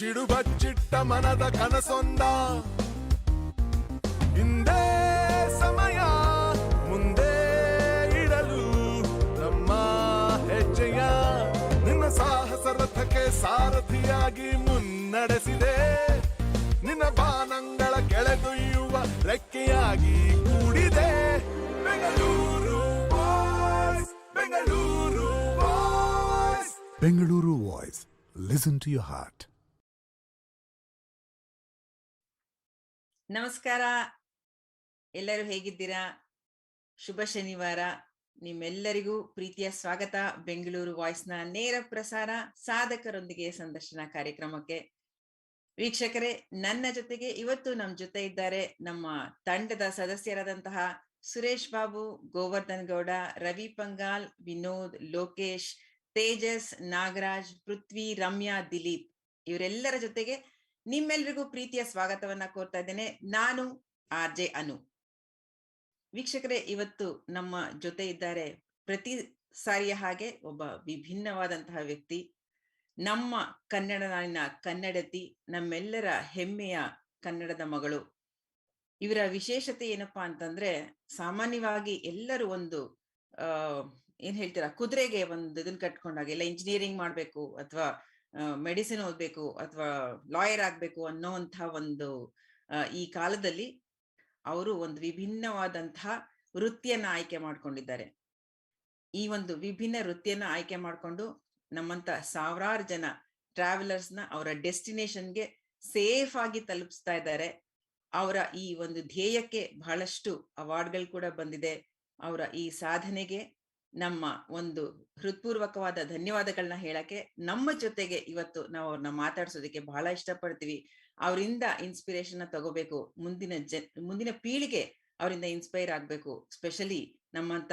ಸಿಡು ಬಚ್ಚಿಟ್ಟ ಮನದ ಕನಸೊಂದ ಹಿಂದೆ ಸಮಯ ಮುಂದೆ ಇಡಲು ನಮ್ಮ ಹೆಜ್ಜೆಯ ನಿನ್ನ ಸಾಹಸ ರಥಕ್ಕೆ ಸಾರಥಿಯಾಗಿ ಮುನ್ನಡೆಸಿದೆ ನಿನ್ನ ಬಾನಂಗಳ ಕೆಳೆದೊಯ್ಯುವ ರೆಕ್ಕೆಯಾಗಿ ಕೂಡಿದೆ Bengaluru voice Bengaluru voice Bengaluru voice listen to your heart. ನಮಸ್ಕಾರ, ಎಲ್ಲರೂ ಹೇಗಿದ್ದೀರಾ? ಶುಭ ಶನಿವಾರ. ನಿಮ್ಮೆಲ್ಲರಿಗೂ ಪ್ರೀತಿಯ ಸ್ವಾಗತ ಬೆಂಗಳೂರು ವಾಯ್ಸ್ ನ ನೇರ ಪ್ರಸಾರ ಸಾಧಕರೊಂದಿಗೆ ಸಂದರ್ಶನ ಕಾರ್ಯಕ್ರಮಕ್ಕೆ. ವೀಕ್ಷಕರೇ, ನನ್ನ ಜೊತೆಗೆ ಇವತ್ತು ನಮ್ಮ ಜೊತೆ ಇದ್ದಾರೆ ನಮ್ಮ ತಂಡದ ಸದಸ್ಯರಾದಂತಹ ಸುರೇಶ್ ಬಾಬು, ಗೋವರ್ಧನ್ ಗೌಡ, ರವಿ ಪಂಗಾಲ್, ವಿನೋದ್, ಲೋಕೇಶ್, ತೇಜಸ್, ನಾಗರಾಜ್, ಪೃಥ್ವಿ, ರಮ್ಯಾ, ದಿಲೀಪ್ ಇವರೆಲ್ಲರ ಜೊತೆಗೆ ನಿಮ್ಮೆಲ್ರಿಗೂ ಪ್ರೀತಿಯ ಸ್ವಾಗತವನ್ನ ಕೋರ್ತಾ ಇದ್ದೇನೆ. ನಾನು ಆರ್ಜೆ ಅನು. ವೀಕ್ಷಕರೇ, ಇವತ್ತು ನಮ್ಮ ಜೊತೆ ಇದ್ದಾರೆ ಪ್ರತಿ ಸಾರಿಯ ಹಾಗೆ ಒಬ್ಬ ವಿಭಿನ್ನವಾದಂತಹ ವ್ಯಕ್ತಿ, ನಮ್ಮ ಕನ್ನಡ ನಾಡಿನ ಕನ್ನಡತಿ, ನಮ್ಮೆಲ್ಲರ ಹೆಮ್ಮೆಯ ಕನ್ನಡದ ಮಗಳು. ಇವರ ವಿಶೇಷತೆ ಏನಪ್ಪಾ ಅಂತಂದ್ರೆ, ಸಾಮಾನ್ಯವಾಗಿ ಎಲ್ಲರೂ ಒಂದು ಏನ್ ಹೇಳ್ತೀರಾ, ಕುದುರೆಗೆ ಒಂದು ಇದನ್ನ ಕಟ್ಕೊಂಡಾಗ ಎಲ್ಲ ಇಂಜಿನಿಯರಿಂಗ್ ಮಾಡ್ಬೇಕು ಅಥವಾ ಮೆಡಿಸಿನ್ ಓದ್ಬೇಕು ಅಥವಾ ಲಾಯರ್ ಆಗ್ಬೇಕು ಅನ್ನೋಂತಹ ಒಂದು ಈ ಕಾಲದಲ್ಲಿ ಅವರು ಒಂದು ವಿಭಿನ್ನವಾದಂತಹ ವೃತ್ತಿಯನ್ನ ಆಯ್ಕೆ ಮಾಡ್ಕೊಂಡಿದ್ದಾರೆ. ಈ ಒಂದು ವಿಭಿನ್ನ ವೃತ್ತಿಯನ್ನ ಆಯ್ಕೆ ಮಾಡ್ಕೊಂಡು ನಮ್ಮಂತ ಸಾವಿರಾರು ಜನ ಟ್ರಾವೆಲರ್ಸ್ ನ ಅವರ ಡೆಸ್ಟಿನೇಷನ್ಗೆ ಸೇಫ್ ಆಗಿ ತಲುಪಿಸ್ತಾ ಇದ್ದಾರೆ. ಅವರ ಈ ಒಂದು ಧ್ಯೇಯಕ್ಕೆ ಬಹಳಷ್ಟು ಅವಾರ್ಡ್ಗಳು ಕೂಡ ಬಂದಿದೆ. ಅವರ ಈ ಸಾಧನೆಗೆ ನಮ್ಮ ಒಂದು ಹೃತ್ಪೂರ್ವಕವಾದ ಧನ್ಯವಾದಗಳನ್ನ ಹೇಳಕ್ಕೆ ನಮ್ಮ ಜೊತೆಗೆ ಇವತ್ತು ನಾವು ಅವ್ರನ್ನ ಮಾತಾಡ್ಸೋದಕ್ಕೆ ಬಹಳ ಇಷ್ಟಪಡ್ತೀವಿ. ಅವರಿಂದ ಇನ್ಸ್ಪಿರೇಷನ್ ತಗೋಬೇಕು, ಮುಂದಿನ ಪೀಳಿಗೆ ಅವರಿಂದ ಇನ್ಸ್ಪೈರ್ ಆಗ್ಬೇಕು, ಸ್ಪೆಷಲಿ ನಮ್ಮಂತ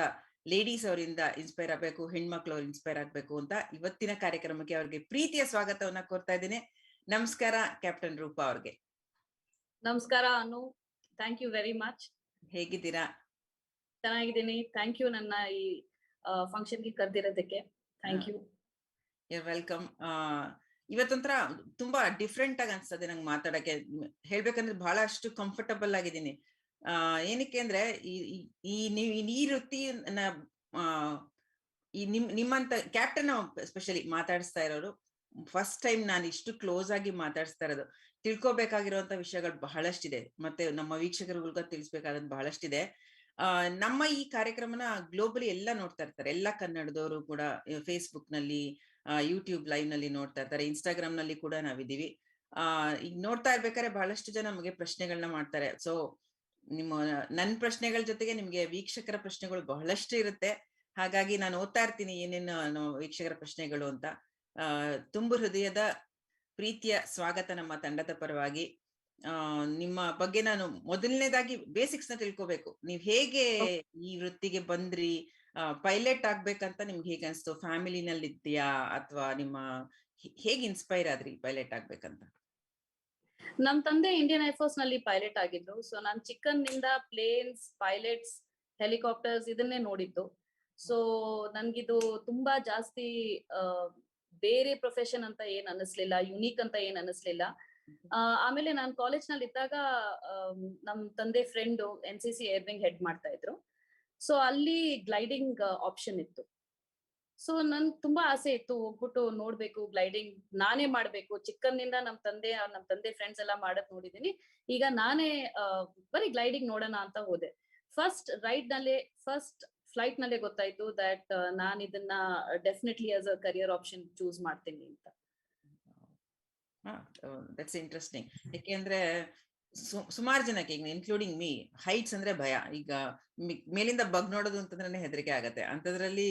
ಲೇಡೀಸ್ ಅವರಿಂದ ಇನ್ಸ್ಪೈರ್ ಆಗ್ಬೇಕು, ಹೆಣ್ಮಕ್ಳು ಅವ್ರು ಇನ್ಸ್ಪೈರ್ ಆಗ್ಬೇಕು ಅಂತ ಇವತ್ತಿನ ಕಾರ್ಯಕ್ರಮಕ್ಕೆ ಅವ್ರಿಗೆ ಪ್ರೀತಿಯ ಸ್ವಾಗತವನ್ನ ಕೋರ್ತಾ ಇದ್ದೇನೆ. ನಮಸ್ಕಾರ ಕ್ಯಾಪ್ಟನ್ ರೂಪಾ ಅವ್ರಿಗೆ. ನಮಸ್ಕಾರ Anu, thank you very much. ಹೇಗಿದ್ದೀರಾ? ಚೆನ್ನಾಗಿದ್ದೀನಿ, ಥ್ಯಾಂಕ್ ಯು ನನ್ನ ಈ ಫಂಕ್ಷನ್ ಗೆ ಕರೆದಿರೋದಕ್ಕೆ. Thank you. You welcome. ಇವತ್ತೊಂಥರ ತುಂಬಾ ಡಿಫ್ರೆಂಟ್ ಆಗಿ ಅನ್ಸ್ತದೆ ನಂಗೆ ಮಾತಾಡಕ್ಕೆ. ಹೇಳ್ಬೇಕಂದ್ರೆ ಬಹಳಷ್ಟು ಕಂಫರ್ಟಬಲ್ ಆಗಿದ್ದೀನಿ. ಏನಕ್ಕೆ ಅಂದ್ರೆ ಈ ವೃತ್ತಿ ನಿಮ್ಮಂತ ಕ್ಯಾಪ್ಟನ್ ಸ್ಪೆಷಲಿ ಮಾತಾಡಿಸ್ತಾ ಇರೋರು ಫಸ್ಟ್ ಟೈಮ್ ನಾನು ಇಷ್ಟು ಕ್ಲೋಸ್ ಆಗಿ ಮಾತಾಡಿಸ್ತಾ ಇರೋದು. ತಿಳ್ಕೊಬೇಕಾಗಿರುವಂತ ವಿಷಯಗಳು ಬಹಳಷ್ಟಿದೆ, ಮತ್ತೆ ನಮ್ಮ ವೀಕ್ಷಕರಿಗೂ ತಿಳಿಸ್ಬೇಕಾದದ್ದು ಬಹಳಷ್ಟಿದೆ. ನಮ್ಮ ಈ ಕಾರ್ಯಕ್ರಮನ ಗ್ಲೋಬಲಿ ಎಲ್ಲ ನೋಡ್ತಾ ಇರ್ತಾರೆ, ಎಲ್ಲ ಕನ್ನಡದವರು ಕೂಡ. ಫೇಸ್ಬುಕ್ ನಲ್ಲಿ, ಯೂಟ್ಯೂಬ್ ಲೈವ್ ನಲ್ಲಿ ನೋಡ್ತಾ ಇರ್ತಾರೆ, ಇನ್ಸ್ಟಾಗ್ರಾಮ್ ನಲ್ಲಿ ಕೂಡ ನಾವಿದೀವಿ. ಈಗ ನೋಡ್ತಾ ಇರ್ಬೇಕಾದ್ರೆ ಬಹಳಷ್ಟು ಜನ ನಮಗೆ ಪ್ರಶ್ನೆಗಳನ್ನ ಮಾಡ್ತಾರೆ. ಸೊ ನನ್ನ ಪ್ರಶ್ನೆಗಳ ಜೊತೆಗೆ ನಿಮ್ಗೆ ವೀಕ್ಷಕರ ಪ್ರಶ್ನೆಗಳು ಬಹಳಷ್ಟು ಇರುತ್ತೆ. ಹಾಗಾಗಿ ನಾನು ಓದ್ತಾ ಇರ್ತೀನಿ ಏನೇನು ನಮ್ಮ ವೀಕ್ಷಕರ ಪ್ರಶ್ನೆಗಳು ಅಂತ. ತುಂಬು ಹೃದಯದ ಪ್ರೀತಿಯ ಸ್ವಾಗತ ನಮ್ಮ ತಂಡದ ಪರವಾಗಿ. ನಿಮ್ಮ ಬಗ್ಗೆ ನಾನು ಮೊದಲನೇದಾಗಿ ಬೇಸಿಕ್ಸ್ ನ ತಿಳ್ಕೊಬೇಕು. ನೀವ್ ಹೇಗೆ ಈ ವೃತ್ತಿಗೆ ಬಂದ್ರಿ? ಪೈಲಟ್ ಆಗ್ಬೇಕಂತ ನಿಮ್ಗೆ ಹೇಗೆ ಅನ್ಸ್ತು? ಫ್ಯಾಮಿಲಿನಲ್ಲಿ ಇದ್ಯಾ ಅಥವಾ ನಿಮ್ಮ ಹೇಗೆ ಇನ್ಸ್ಪೈರ್ ಆದ್ರಿ ಪೈಲಟ್ ಆಗ್ಬೇಕಂತ? ನಮ್ ತಂದೆ ಇಂಡಿಯನ್ ಏರ್ಫೋರ್ಸ್ ನಲ್ಲಿ ಪೈಲಟ್ ಆಗಿದ್ರು. ಸೊ ನಾನ್ ಚಿಕ್ಕಂದಿನಿಂದ ಪ್ಲೇನ್ಸ್, ಪೈಲಟ್ಸ್, ಹೆಲಿಕಾಪ್ಟರ್ಸ್ ಇದನ್ನೇ ನೋಡಿದ್ದು. ಸೊ ನನ್ಗಿದು ತುಂಬಾ ಜಾಸ್ತಿ ಬೇರೆ ಪ್ರೊಫೆಷನ್ ಅಂತ ಏನ್ ಅನ್ನಿಸ್ಲಿಲ್ಲ, ಯುನೀಕ್ ಅಂತ ಏನ್ ಅನ್ನಿಸ್ಲಿಲ್ಲ. ಆಮೇಲೆ ನಾನು ಕಾಲೇಜ್ ನಲ್ಲಿ ಇದ್ದಾಗ ನಮ್ ತಂದೆ ಫ್ರೆಂಡ್ NCC ಏರ್ವಿಂಗ್ ಹೆಡ್ ಮಾಡ್ತಾ ಇದ್ರು. ಸೊ ಅಲ್ಲಿ ಗ್ಲೈಡಿಂಗ್ ಆಪ್ಷನ್ ಇತ್ತು. ಸೊ ನನ್ ತುಂಬಾ ಆಸೆ ಇತ್ತು, ಹೋಗ್ಬಿಟ್ಟು ನೋಡ್ಬೇಕು, ಗ್ಲೈಡಿಂಗ್ ನಾನೇ ಮಾಡ್ಬೇಕು. ಚಿಕ್ಕಂದಿಂದ ನಮ್ ತಂದೆ ಫ್ರೆಂಡ್ಸ್ ಎಲ್ಲ ಮಾಡಕ್ ನೋಡಿದೀನಿ. ಈಗ ನಾನೇ ಬರೀ ಗ್ಲೈಡಿಂಗ್ ನೋಡೋಣ ಅಂತ ಹೋದೆ. ಫಸ್ಟ್ ಫ್ಲೈಟ್ ನಲ್ಲೇ ಗೊತ್ತಾಯ್ತು ದಟ್ ನಾನ್ ಇದನ್ನ definitely as a career option choose ಮಾಡ್ತೀನಿ ಅಂತ. That's interesting. ಯಾಕೆಂದ್ರೆ ಸುಮಾರು ಜನಕ್ಕೆ, ಈಗ ಇನ್ಕ್ಲೂಡಿಂಗ್ ಮೀ, ಹೈಟ್ಸ್ ಅಂದ್ರೆ ಭಯ. ಈಗ ಮೇಲಿಂದ ಬಗ್ ನೋಡೋದು ಅಂತಂದ್ರೆ ಹೆದರಿಕೆ ಆಗತ್ತೆ. ಅಂತದ್ರಲ್ಲಿ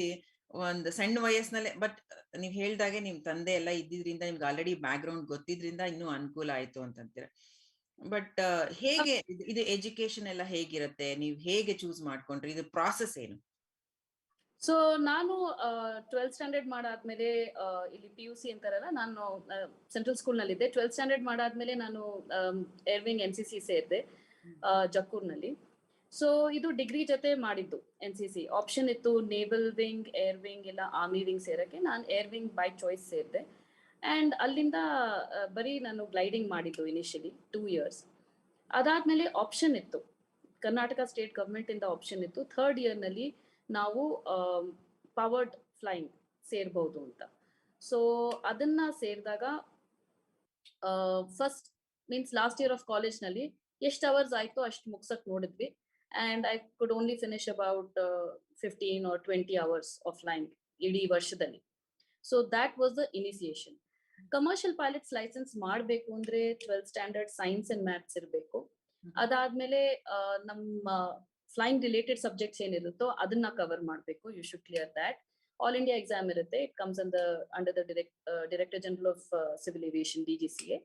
ಒಂದು ಸಣ್ಣ ವಯಸ್ಸಿನಲ್ಲೇ, ಬಟ್ ನೀವ್ ಹೇಳ್ದಾಗೆ ನಿಮ್ ತಂದೆ ಎಲ್ಲ ಇದ್ದಿದ್ರಿಂದ, ನಿಮ್ಗೆ ಆಲ್ರೆಡಿ ಬ್ಯಾಕ್ ಗ್ರೌಂಡ್ ಗೊತ್ತಿದ್ರಿಂದ ಇನ್ನೂ ಅನುಕೂಲ ಆಯ್ತು ಅಂತಂತೀರ. ಬಟ್ ಹೇಗೆ ಇದು ಎಜುಕೇಶನ್ ಎಲ್ಲ ಹೇಗಿರತ್ತೆ? ನೀವ್ ಹೇಗೆ ಚೂಸ್ ಮಾಡ್ಕೊಂಡ್ರಿ? ಇದು ಪ್ರಾಸೆಸ್ ಏನು? ಸೊ ನಾನು 12th ಸ್ಟ್ಯಾಂಡರ್ಡ್ ಮಾಡಾದ್ಮೇಲೆ ಇಲ್ಲಿ PUC ಅಂತಾರಲ್ಲ, ನಾನು ಸೆಂಟ್ರಲ್ ಸ್ಕೂಲ್ ನಲ್ಲಿ ಇದ್ದೆ. 12th ಸ್ಟ್ಯಾಂಡರ್ಡ್ ಮಾಡಾದ್ಮೇಲೆ ನಾನು ಏರ್ವಿಂಗ್ NCC ಸೇರಿದೆ ಜಕ್ಕೂರ್ನಲ್ಲಿ. ಸೊ ಇದು ಡಿಗ್ರಿ ಜೊತೆ ಮಾಡಿದ್ದು. NCC ಆಪ್ಷನ್ ಇತ್ತು ನೇವಲ್ ವಿಂಗ್, ಏರ್ ವಿಂಗ್ ಇಲ್ಲ ಆರ್ಮಿ ವಿಂಗ್ ಸೇರಕ್ಕೆ. ನಾನು ಏರ್ ವಿಂಗ್ ಬೈ ಚಾಯ್ಸ್ ಸೇರಿದೆ. ಅಂಡ್ ಅಲ್ಲಿಂದ ಬರೀ ನಾನು ಗ್ಲೈಡಿಂಗ್ ಮಾಡಿದ್ದು ಇನಿಷಿಯಲಿ 2 years. ಅದಾದ್ಮೇಲೆ ಆಪ್ಷನ್ ಇತ್ತು, ಕರ್ನಾಟಕ ಸ್ಟೇಟ್ ಗವರ್ಮೆಂಟ್ ಇಂದ ಆಪ್ಷನ್ ಇತ್ತು, 3rd year ನಲ್ಲಿ ನಾವು ಪವರ್ಡ್ ಫ್ಲೈಯಿಂಗ್ ಸೇರ್ಬಹುದು ಅಂತ. ಸೊ ಅದನ್ನ ಸೇರಿದಾಗ first means last year of college ನಲ್ಲಿ ಎಷ್ಟು ಅವರ್ಸ್ ಆಯ್ತು ಅಷ್ಟು ಮುಗ್ಸಕ್ ನೋಡಿದ್ವಿ. And I could only finish about 15 or 20 hours of flying ಇಡೀ ವರ್ಷದಲ್ಲಿ. So that was the initiation. Commercial pilots license ಮಾಡಬೇಕು ಅಂದ್ರೆ 12th standard science and maths ಇರಬೇಕು. ಅದಾದ್ಮೇಲೆ ನಮ್ಮ ಫ್ಲೈಯಿಂಗ್ ರಿಲೇಟೆಡ್ ಸಬ್ಜೆಕ್ಟ್ಸ್ ಏನಿರುತ್ತೋ ಅದನ್ನ ಕವರ್ ಮಾಡಬೇಕು. You should clear that. All India exam ಇರುತ್ತೆ. It comes under the director general of civil aviation DGCA.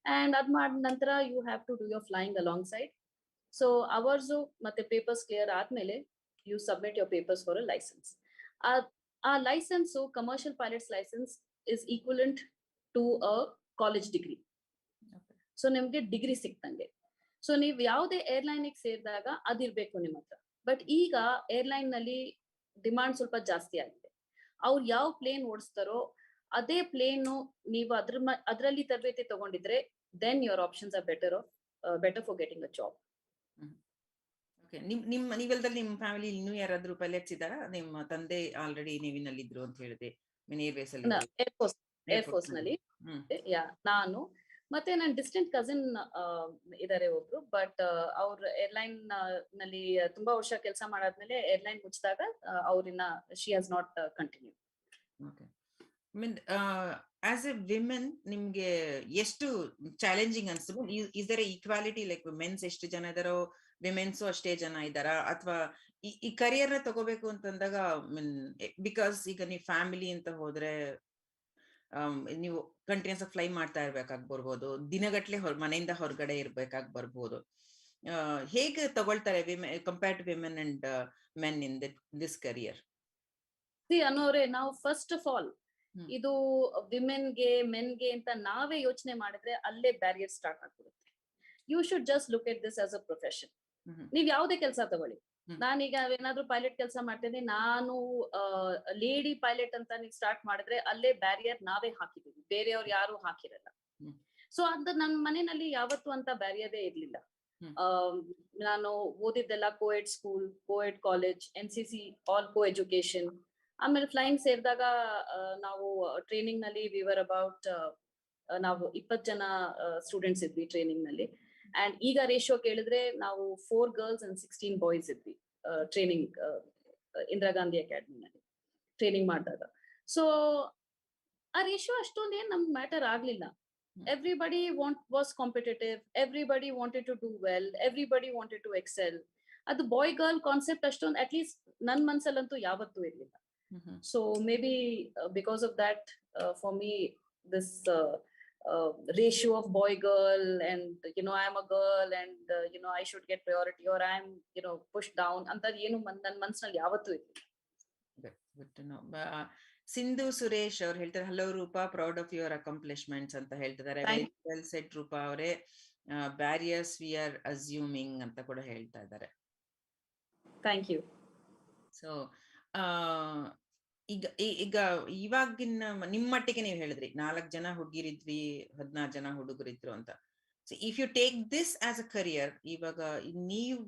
And ಅದ್ ಮಾಡಿದ ನಂತರ you have to do your flying alongside. So hours ಮತ್ತೆ papers clear ಆದ್ಮೇಲೆ you submit your papers for a licence. ಆ licence commercial pilots licence is equivalent to a college degree. So ನಿಮ್ಗೆ degree ಸಿಕ್ತಂಗೆ. So ನೀವು ಯಾವುದೇ airline ಸೇರಿದಾಗ ಅದಿರ್ಬೇಕು ನಿಮ್ಮ ಹತ್ರ. ಬಟ್ ಈಗ ಏರ್ಲೈನ್ ನಲ್ಲಿ ಡಿಮಾಂಡ್ ಸ್ವಲ್ಪ ಜಾಸ್ತಿ ಆಗಿದೆ. ಅವ್ರು ಯಾವ ಪ್ಲೇನ್ ಓಡಿಸ್ತಾರೋ ಅದೇ ಪ್ಲೇನ್ ನೀವು ಅದರಲ್ಲಿ ತರಬೇತಿ ತಗೊಂಡಿದ್ರೆ then your options are better for getting a job. ನೀವೆಲ್ಲದಲ್ಲಿ ನಿಮ್ಮ ಫ್ಯಾಮಿಲಿ ಇನ್ನೂ ಯಾರಾದ್ರೂ ಪೈಲಟ್ಸ್ ಇದ್ದಾರಾ? ನಿಮ್ಮ ತಂದೆ ಆಲ್ರೆಡಿ ನೇವಿನಲ್ಲಿ ಇದ್ರು ಅಂತ ಹೇಳಿದೆ, ಏರ್ವೇಸ್ ಅಲ್ಲಿ, ಏರ್ಫೋರ್ಸ್ ನಲ್ಲಿ. ನಾನು ಮತ್ತೆ ನನ್ನ ಡಿಸ್ಟೆಂಟ್ ಕಸಿನ್ ಇದಾರೆ ಒಬ್ರು. ಬಟ್ ಅವ್ರ ಏರ್ಲೈನ್ ನಲ್ಲಿ ತುಂಬಾ ವರ್ಷ ಕೆಲಸ ಮಾಡಾದ್ಮೇಲೆ ಏರ್ಲೈನ್ ಮುಚ್ಚಿದಾಗ ಅವ್ರನ್ನ she has not continue. Okay. As a women ನಿಮ್ಗೆ ಎಷ್ಟು ಚಾಲೆಂಜಿಂಗ್ ಅನ್ಸ್ತು? Is there equality, like mens ಎಷ್ಟು ಜನ ಇದಾರೋ ವಿಮೆನ್ಸು ಅಷ್ಟೇ ಜನ ಇದ್ದಾರಾ? ಅಥವಾ ಈ ಕರಿಯರ್ ನ ತಗೋಬೇಕು ಅಂತಂದಾಗ ಬಿಕಾಸ್ ಈಗ ನೀವು ಫ್ಯಾಮಿಲಿ ಅಂತ ಹೋದ್ರೆ ನೀವು ಕಂಟಿನ್ಯೂಸ್ ಫ್ಲೈ ಮಾಡ್ತಾ ಇರ್ಬೇಕಾಗಿ ಬರ್ಬೋದು, ದಿನಗಟ್ಲೆ ಮನೆಯಿಂದ ಹೊರಗಡೆ ಇರ್ಬೇಕಾಗಿ ಬರ್ಬೋದು. ಹೇಗೆ ತಗೊಳ್ತಾರೆ compare to women and men in this career? ಅನ್ನೋರೆ, ನಾವು ಫಸ್ಟ್ ಆಫ್ ಆಲ್ ಇದು ವಿಮೆನ್ಗೆ ಮೆನ್ಗೆ ಅಂತ ನಾವೇ ಯೋಚನೆ ಮಾಡಿದ್ರೆ ಅಲ್ಲೇ ಬ್ಯಾರಿಯರ್ ಸ್ಟಾರ್ಟ್ ಆಗ್ಬಿಡುತ್ತೆ. You should just look at this as a profession. ನೀವ್ ಯಾವುದೇ ಕೆಲಸ ತಗೊಳ್ಳಿ. ನಾನೀಗ ಏನಾದ್ರು ಪೈಲಟ್ ಕೆಲಸ ಮಾಡ್ತೇನೆ, ನಾನು ಲೇಡಿ ಪೈಲಟ್ ಅಂತ ನೀವು ಸ್ಟಾರ್ಟ್ ಮಾಡಿದ್ರೆ ಅಲ್ಲೇ ಬ್ಯಾರಿಯರ್ ನಾವೇ ಹಾಕಿದೀವಿ, ಬೇರೆಯವ್ರು ಯಾರು ಹಾಕಿರಲ್ಲ. ಸೊ ಅದು ನನ್ನ ಮನೆಯಲ್ಲಿ ಯಾವತ್ತು ಅಂತ ಬ್ಯಾರಿಯರೇ ಇರ್ಲಿಲ್ಲ. ನಾನು ಓದಿದ್ದೆಲ್ಲ coed school, coed college, NCC, all co education. ಆಮೇಲೆ ಫ್ಲೈಯಿಂಗ್ ಸೇರಿದಾಗ ನಾವು ಟ್ರೈನಿಂಗ್ ನಲ್ಲಿ ವಿವರ್ ಅಬೌಟ್ ನಾವು 20 ಜನ ಸ್ಟೂಡೆಂಟ್ಸ್ ಇದ್ವಿ ಟ್ರೈನಿಂಗ್ ನಲ್ಲಿ. ಅಂಡ್ ಈಗ ರೇಷಿಯೋ ಕೇಳಿದ್ರೆ ನಾವು 4 girls and 16 boys ಇದ್ವಿ ಟ್ರೈನಿಂಗ್ ಇಂದಿರಾ ಗಾಂಧಿ ಅಕಾಡೆಮಿನಲ್ಲಿ ಟ್ರೈನಿಂಗ್ ಮಾಡಿದಾಗ. ಸೊ ಆ ರೇಷಿಯೋ ಅಷ್ಟೊಂದೇನ್ ನಮ್ಗೆ ಮ್ಯಾಟರ್ ಆಗ್ಲಿಲ್ಲ. Everybody was competitive, everybody wanted to do well, everybody wanted to excel. ಅದು ಬಾಯ್ ಗರ್ಲ್ ಕಾನ್ಸೆಪ್ಟ್ ಅಷ್ಟೊಂದು ಅಟ್ಲೀಸ್ಟ್ ನನ್ ಮನ್ಸಲ್ಲಂತೂ ಯಾವತ್ತೂ ಇರ್ಲಿಲ್ಲ. So maybe because of that, for me, this ratio of boy girl and I am a girl and I should get priority or I am pushed down anta ಏನು ನನ್ನ ಮನಸ್ಸಿನಲ್ಲಿ ಯಾವತ್ತೂ ಇಲ್ಲ. Good to know. Sindhu Suresh ಅವ್ರು ಹೇಳ್ತಾರೆ, hello Rupa, proud of your accomplishments ಅಂತ ಹೇಳ್ತಿದ್ದಾರೆ. Very well shed Roopa ಅವರೇ. ಬ್ಯಾರಿಯರ್ಸ್ ವಿ ಆರ್ ಅಸ್ಯೂಮಿಂಗ್ ಅಂತ ಕೂಡ ಹೇಳ್ತಾ ಇದ್ದಾರೆ. Thank you. ಸೊ ಈಗ ಇವಾಗಿನ ನಿಮ್ಮ ಮಟ್ಟಿಗೆ ನೀವು ಹೇಳಿದ್ರಿ 4 ಜನ ಹುಡುಗಿರಿದ್ವಿ, 16 ಜನ ಹುಡುಗರಿದ್ರು ಅಂತ. So if you take this as a career, ಇವಾಗ ನೀವು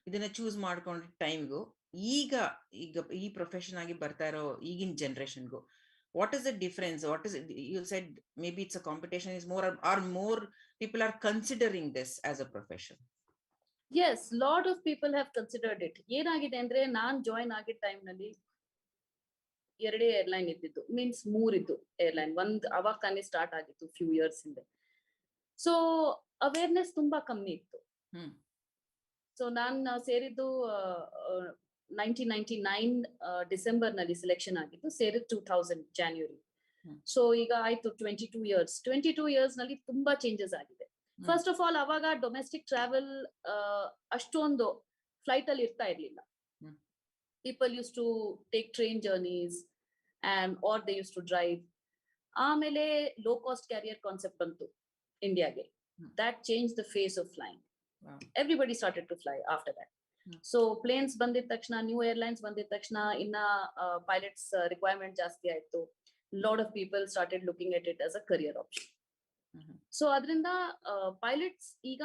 ಇದನ್ನ ಚೂಸ್ ಮಾಡ್ಕೊಂಡ ಟೈಮ್ಗೂ ಈಗ ಈ ಪ್ರೊಫೆಷನ್ ಆಗಿ ಬರ್ತಾ ಇರೋ ಈಗಿನ ಜನರೇಷನ್ಗೂ what is the difference? What is, you said may be it's a competition is more or more people are considering this as a profession? Yes, lot of people have considered it. ಏನಾಗಿದೆ ಅಂದ್ರೆ ನಾನ್ join ಆಗಿದ್ದ time ನಲ್ಲಿ 2 airline ಇದ್ದಿದ್ದು, means 3 ಇದ್ದು airline. ಅವಾಗ ತಾನೇ start ಆಗಿತ್ತು few years ಹಿಂದೆ. ಸೊ ಅವೇರ್ನೆಸ್ ತುಂಬಾ ಕಮ್ಮಿ ಇತ್ತು. ಸೊ ನಾನು ಸೇರಿದ್ದು 1999 ಡಿಸೆಂಬರ್ ನಲ್ಲಿ ಸೆಲೆಕ್ಷನ್ ಆಗಿತ್ತು, ಸೇರಿದ್ದು 2000 ಜಾನ್ವರಿ. ಸೊ ಈಗ ಆಯ್ತು 22 ಇಯರ್ಸ್. 22 ಇಯರ್ಸ್ ನಲ್ಲಿ ತುಂಬಾ ಚೇಂಜಸ್ ಆಗಿದೆ. ಫಸ್ಟ್ ಆಫ್ ಆಲ್ ಅವಾಗ ಡೊಮೆಸ್ಟಿಕ್ ಟ್ರಾವೆಲ್ ಅಷ್ಟೊಂದು ಫ್ಲೈಟ್ ಅಲ್ಲಿ ಇರ್ತಾ ಇರ್ಲಿಲ್ಲ. People used to take train journeys or they used to drive. ಆಮೇಲೆ ಲೋ ಕಾಸ್ಟ್ ಕ್ಯಾರಿಯರ್ ಕಾನ್ಸೆಪ್ಟ್ ಬಂತು ಇಂಡಿಯಾಗೆ. That changed the face of flying. Everybody started to fly after that. So planes ಬಂದಿದ ತಕ್ಷಣ, new airlines ಬಂದಿದ ತಕ್ಷಣ ಇನ್ನ pilots requirement ಜಾಸ್ತಿ ಆಯ್ತು. lot of people started looking at it as a career option. So ಅದರಿಂದ pilots ಈಗ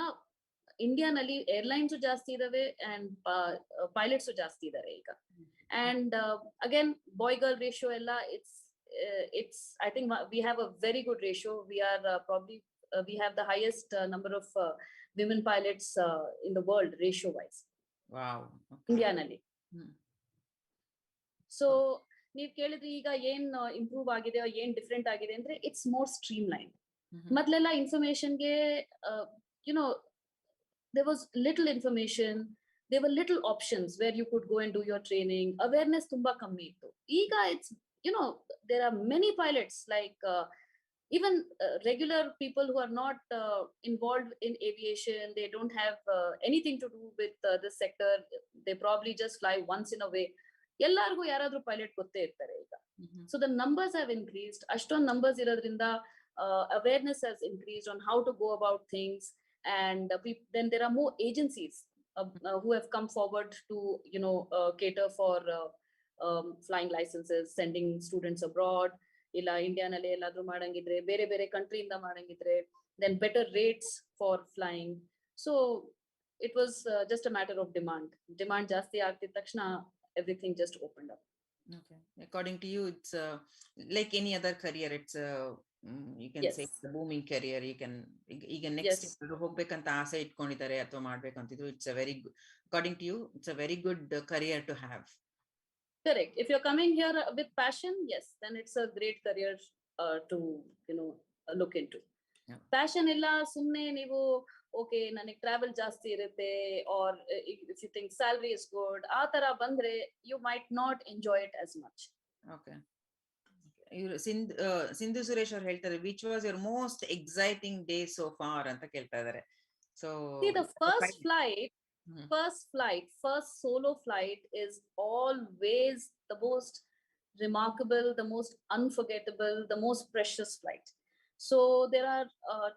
ಇಂಡಿಯಾನಲ್ಲಿ airlines ಜಾಸ್ತಿ ಇದಾವೆ ಅಂಡ್ ಪೈಲಟ್ಸ್ ಜಾಸ್ತಿ ಇದಾರೆ ಈಗ. And again, boy girl ratio ella it's I think we have a very good ratio. We are probably we have the highest number of women pilots in the world ratio wise. Wow. India nalli. So ನೀವ್ ಕೇಳಿದ್ರೆ ಈಗ ಏನ್ improve ಆಗಿದೆ ಏನ್ different ಆಗಿದೆ ಅಂದ್ರೆ it's more stream line. ಮೊದ್ಲೆಲ್ಲ ಇನ್ಫಾರ್ಮೇಶನ್ಗೆ there was little information, there were little options where you could go and do your training. Awareness tumba kammi ittu. Iga it's there are many pilots like even regular people who are not involved in aviation. They don't have anything to do with this sector. They probably just fly once in a way. Ellargu yaradru pilot gotte irtare iga. So the numbers have increased. Ashton numbers irodrinda awareness has increased on how to go about things. And then there are more agencies who have come forward to cater for flying licenses, sending students abroad. Illa India nalle elladru madangidre bere country inda madangidre, then better rates for flying. So it was just a matter of demand jaasti aagtid takshana everything just opened up. Okay, according to you it's like any other career, it's you can say it's a booming career. You can ಈಗ next ಹೋಗ್ಬೇಕಂತ ಆಸೆ ಇಟ್ಕೊಂಡಿದ್ದಾರೆ ಅಥವಾ ಮಾಡ್ಬೇಕಂತಿದ್ರು, it's a very good, according to you it's a very good career to have. Correct. If you're coming here with passion, yes, then it's a great career to look into. Passion illa sumne ನೀವು okay ನನಗೆ travel ಜಾಸ್ತಿ ಇರುತ್ತೆ, or if you think salary is good, ಆ ತರ ಬಂದ್ರೆ you might not enjoy it as much. Okay. Sindhu Suresh ಅವ್ರು ಹೇಳ್ತಾರೆ, which was your most exciting day so far ಅಂತ ಕೇಳ್ತಾ ಇದಾರೆ. So see, the first solo flight is always the most remarkable, the most unforgettable, the most precious flight. So there are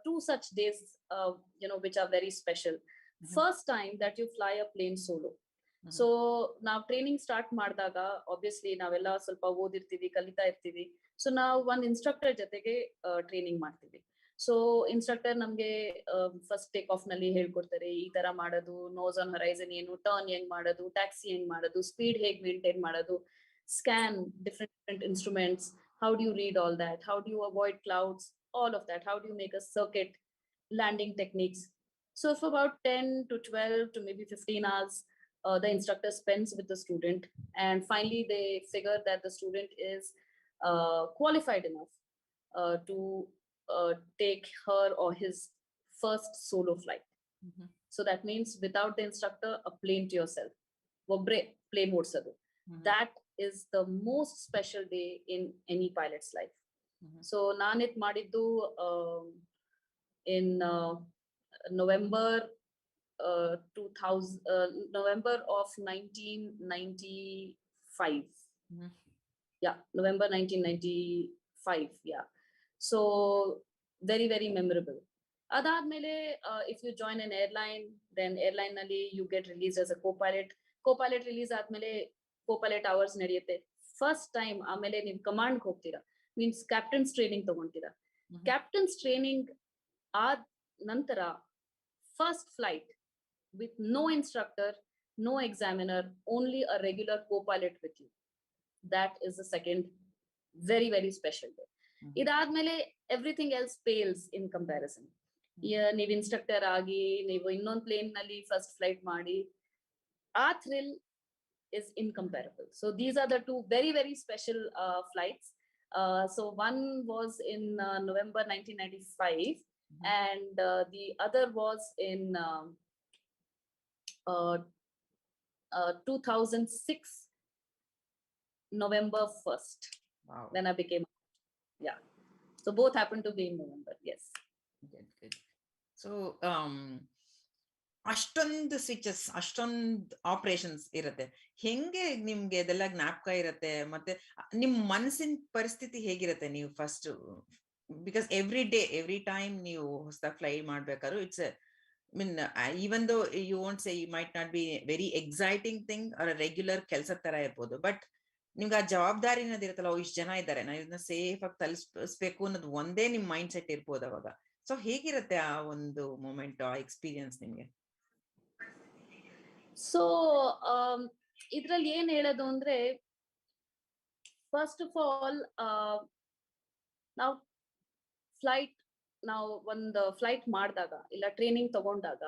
two such days which are very special. First time that you fly a plane solo. So now training start ಮಾಡಿದಾಗ obviously ನಾವೆಲ್ಲ ಸ್ವಲ್ಪ ಓದಿರ್ತೀವಿ, ಕಲಿತಾ ಇರ್ತೀವಿ. So ನಾವು ಒಂದು instructor ಜೊತೆಗೆ training ಮಾಡ್ತೀವಿ. So instructor ನಮ್ಗೆ ಫಸ್ಟ್ ಟೇಕ್ ಆಫ್ ನಲ್ಲಿ ಹೇಳ್ಕೊಡ್ತಾರೆ, ಈ ತರ ಮಾಡೋದು, ನೋಸ್ ಆನ್ ಹರೈಸನ್ ಏನು, ಟರ್ನ್ ಹೆಂಗ್ ಮಾಡೋದು, ಟ್ಯಾಕ್ಸಿ ಹೆಂಗ್ ಮಾಡೋದು, ಸ್ಪೀಡ್ ಹೇಗ್ ಮೇಂಟೈನ್ ಮಾಡೋದು, scan different instruments, how do you read all that, how do you avoid clouds, all of that, how do you make a circuit, landing techniques. So for about 10 to 12 to maybe 15 hours the instructor spends with the student, and finally they figure that the student is qualified enough to take her or his first solo flight. So that means without the instructor, a plane to yourself, obbre plane odsadu. That is the most special day in any pilot's life. So naan it madiddu in November 2000, November of 1995. Yeah, November 1995. Yeah, so very very memorable. Adadmele if you join an airline, then airline nalli you get released as a co-pilot release admele co-pilot hours nadiyutte. First time amele ನೀವು command ಹೋಗ್ತೀರಾ, means captain's training ತಗೊಂತೀರಾ. Captain's training ಆದ ನಂತರ first flight with no instructor, no examiner, only a regular co-pilot with you. That is the second very very special day. Idadmele everything else pales in comparison. ನೀವು instructor ಆಗಿ ನೀವು ಇನ್ನೊಂದು plane ನಲ್ಲಿ first flight ಮಾಡಿ, ಆ thrill is incomparable. So these are the two very very special flights. So one was in November 1995, and the other was in 2006 November 1st. Wow. When I became, yeah, so both happened to be in November. Yes. Good. So ಅಷ್ಟೊಂದು switches, ಅಷ್ಟೊಂದು operations ಇರತ್ತೆ, ಹೆಂಗೆ ನಿಮ್ಗೆ ಅದೆಲ್ಲ ಜ್ಞಾಪಕ ಇರತ್ತೆ? ಮತ್ತೆ ನಿಮ್ ಮನಸ್ಸಿನ ಪರಿಸ್ಥಿತಿ ಹೇಗಿರತ್ತೆ ನೀವು ಫಸ್ಟ್? ಬಿಕಾಸ್ ಎವ್ರಿ ಟೈಮ್ ನೀವು ಹೊಸದಾಗಿ ಫ್ಲೈ ಮಾಡ್ಬೇಕಾದ್ರು it's mean even though you want say you might not be very exciting thing or regular ಕೆಲಸ ತರ ಇರ್ಬೋದು, ಬಟ್ ನಿಮ್ಗೆ ಆ ಜವಾಬ್ದಾರಿ ಅನ್ನೋದಿರುತ್ತಲ್ಲ, ಇಷ್ಟು ಜನ ಇದ್ದಾರೆ, ನಾವು ಇದನ್ನ ಸೇಫ್ ಆಗಿ ತಲುಪಿಸ್ಬೇಕು ಅನ್ನೋದು ಒಂದೇ ನಿಮ್ ಮೈಂಡ್ ಸೆಟ್ ಇರ್ಬೋದು ಅವಾಗ. ಸೊ ಹೇಗಿರುತ್ತೆ ಆ ಒಂದು ಮೂಮೆಂಟ್, ಆ ಎಕ್ಸ್ಪೀರಿಯನ್ಸ್ ನಿಮ್ಗೆ? ಸೊ ಇದ್ರಲ್ಲಿ ಏನ್ ಹೇಳೋದು ಅಂದ್ರೆ, ಫಸ್ಟ್ ಆಫ್ ಆಲ್ ನಾವು ಒಂದು ಫ್ಲೈಟ್ ಮಾಡಿದಾಗ ಇಲ್ಲ ಟ್ರೈನಿಂಗ್ ತಗೊಂಡಾಗ,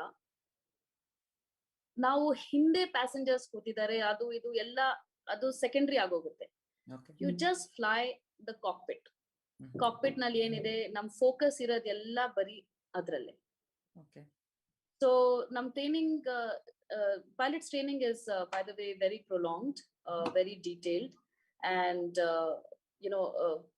ನಾವು ಹಿಂದೆ ಪ್ಯಾಸೆಂಜರ್ಸ್ ಕೂತಿದ್ದಾರೆ ಅದು ಇದು ಎಲ್ಲ ಅದು ಸೆಕೆಂಡ್ರಿ ಆಗೋಗುತ್ತೆ. You just fly the cockpit. Cockpit ನಲ್ಲಿ ಏನಿದೆ, ನಮ್ ಫೋಕಸ್ ಇರೋದೆಲ್ಲ ಬರೀ ಅದ್ರಲ್ಲೇ. ಸೊ ನಮ್ training, pilots training is by the way very prolonged, very detailed and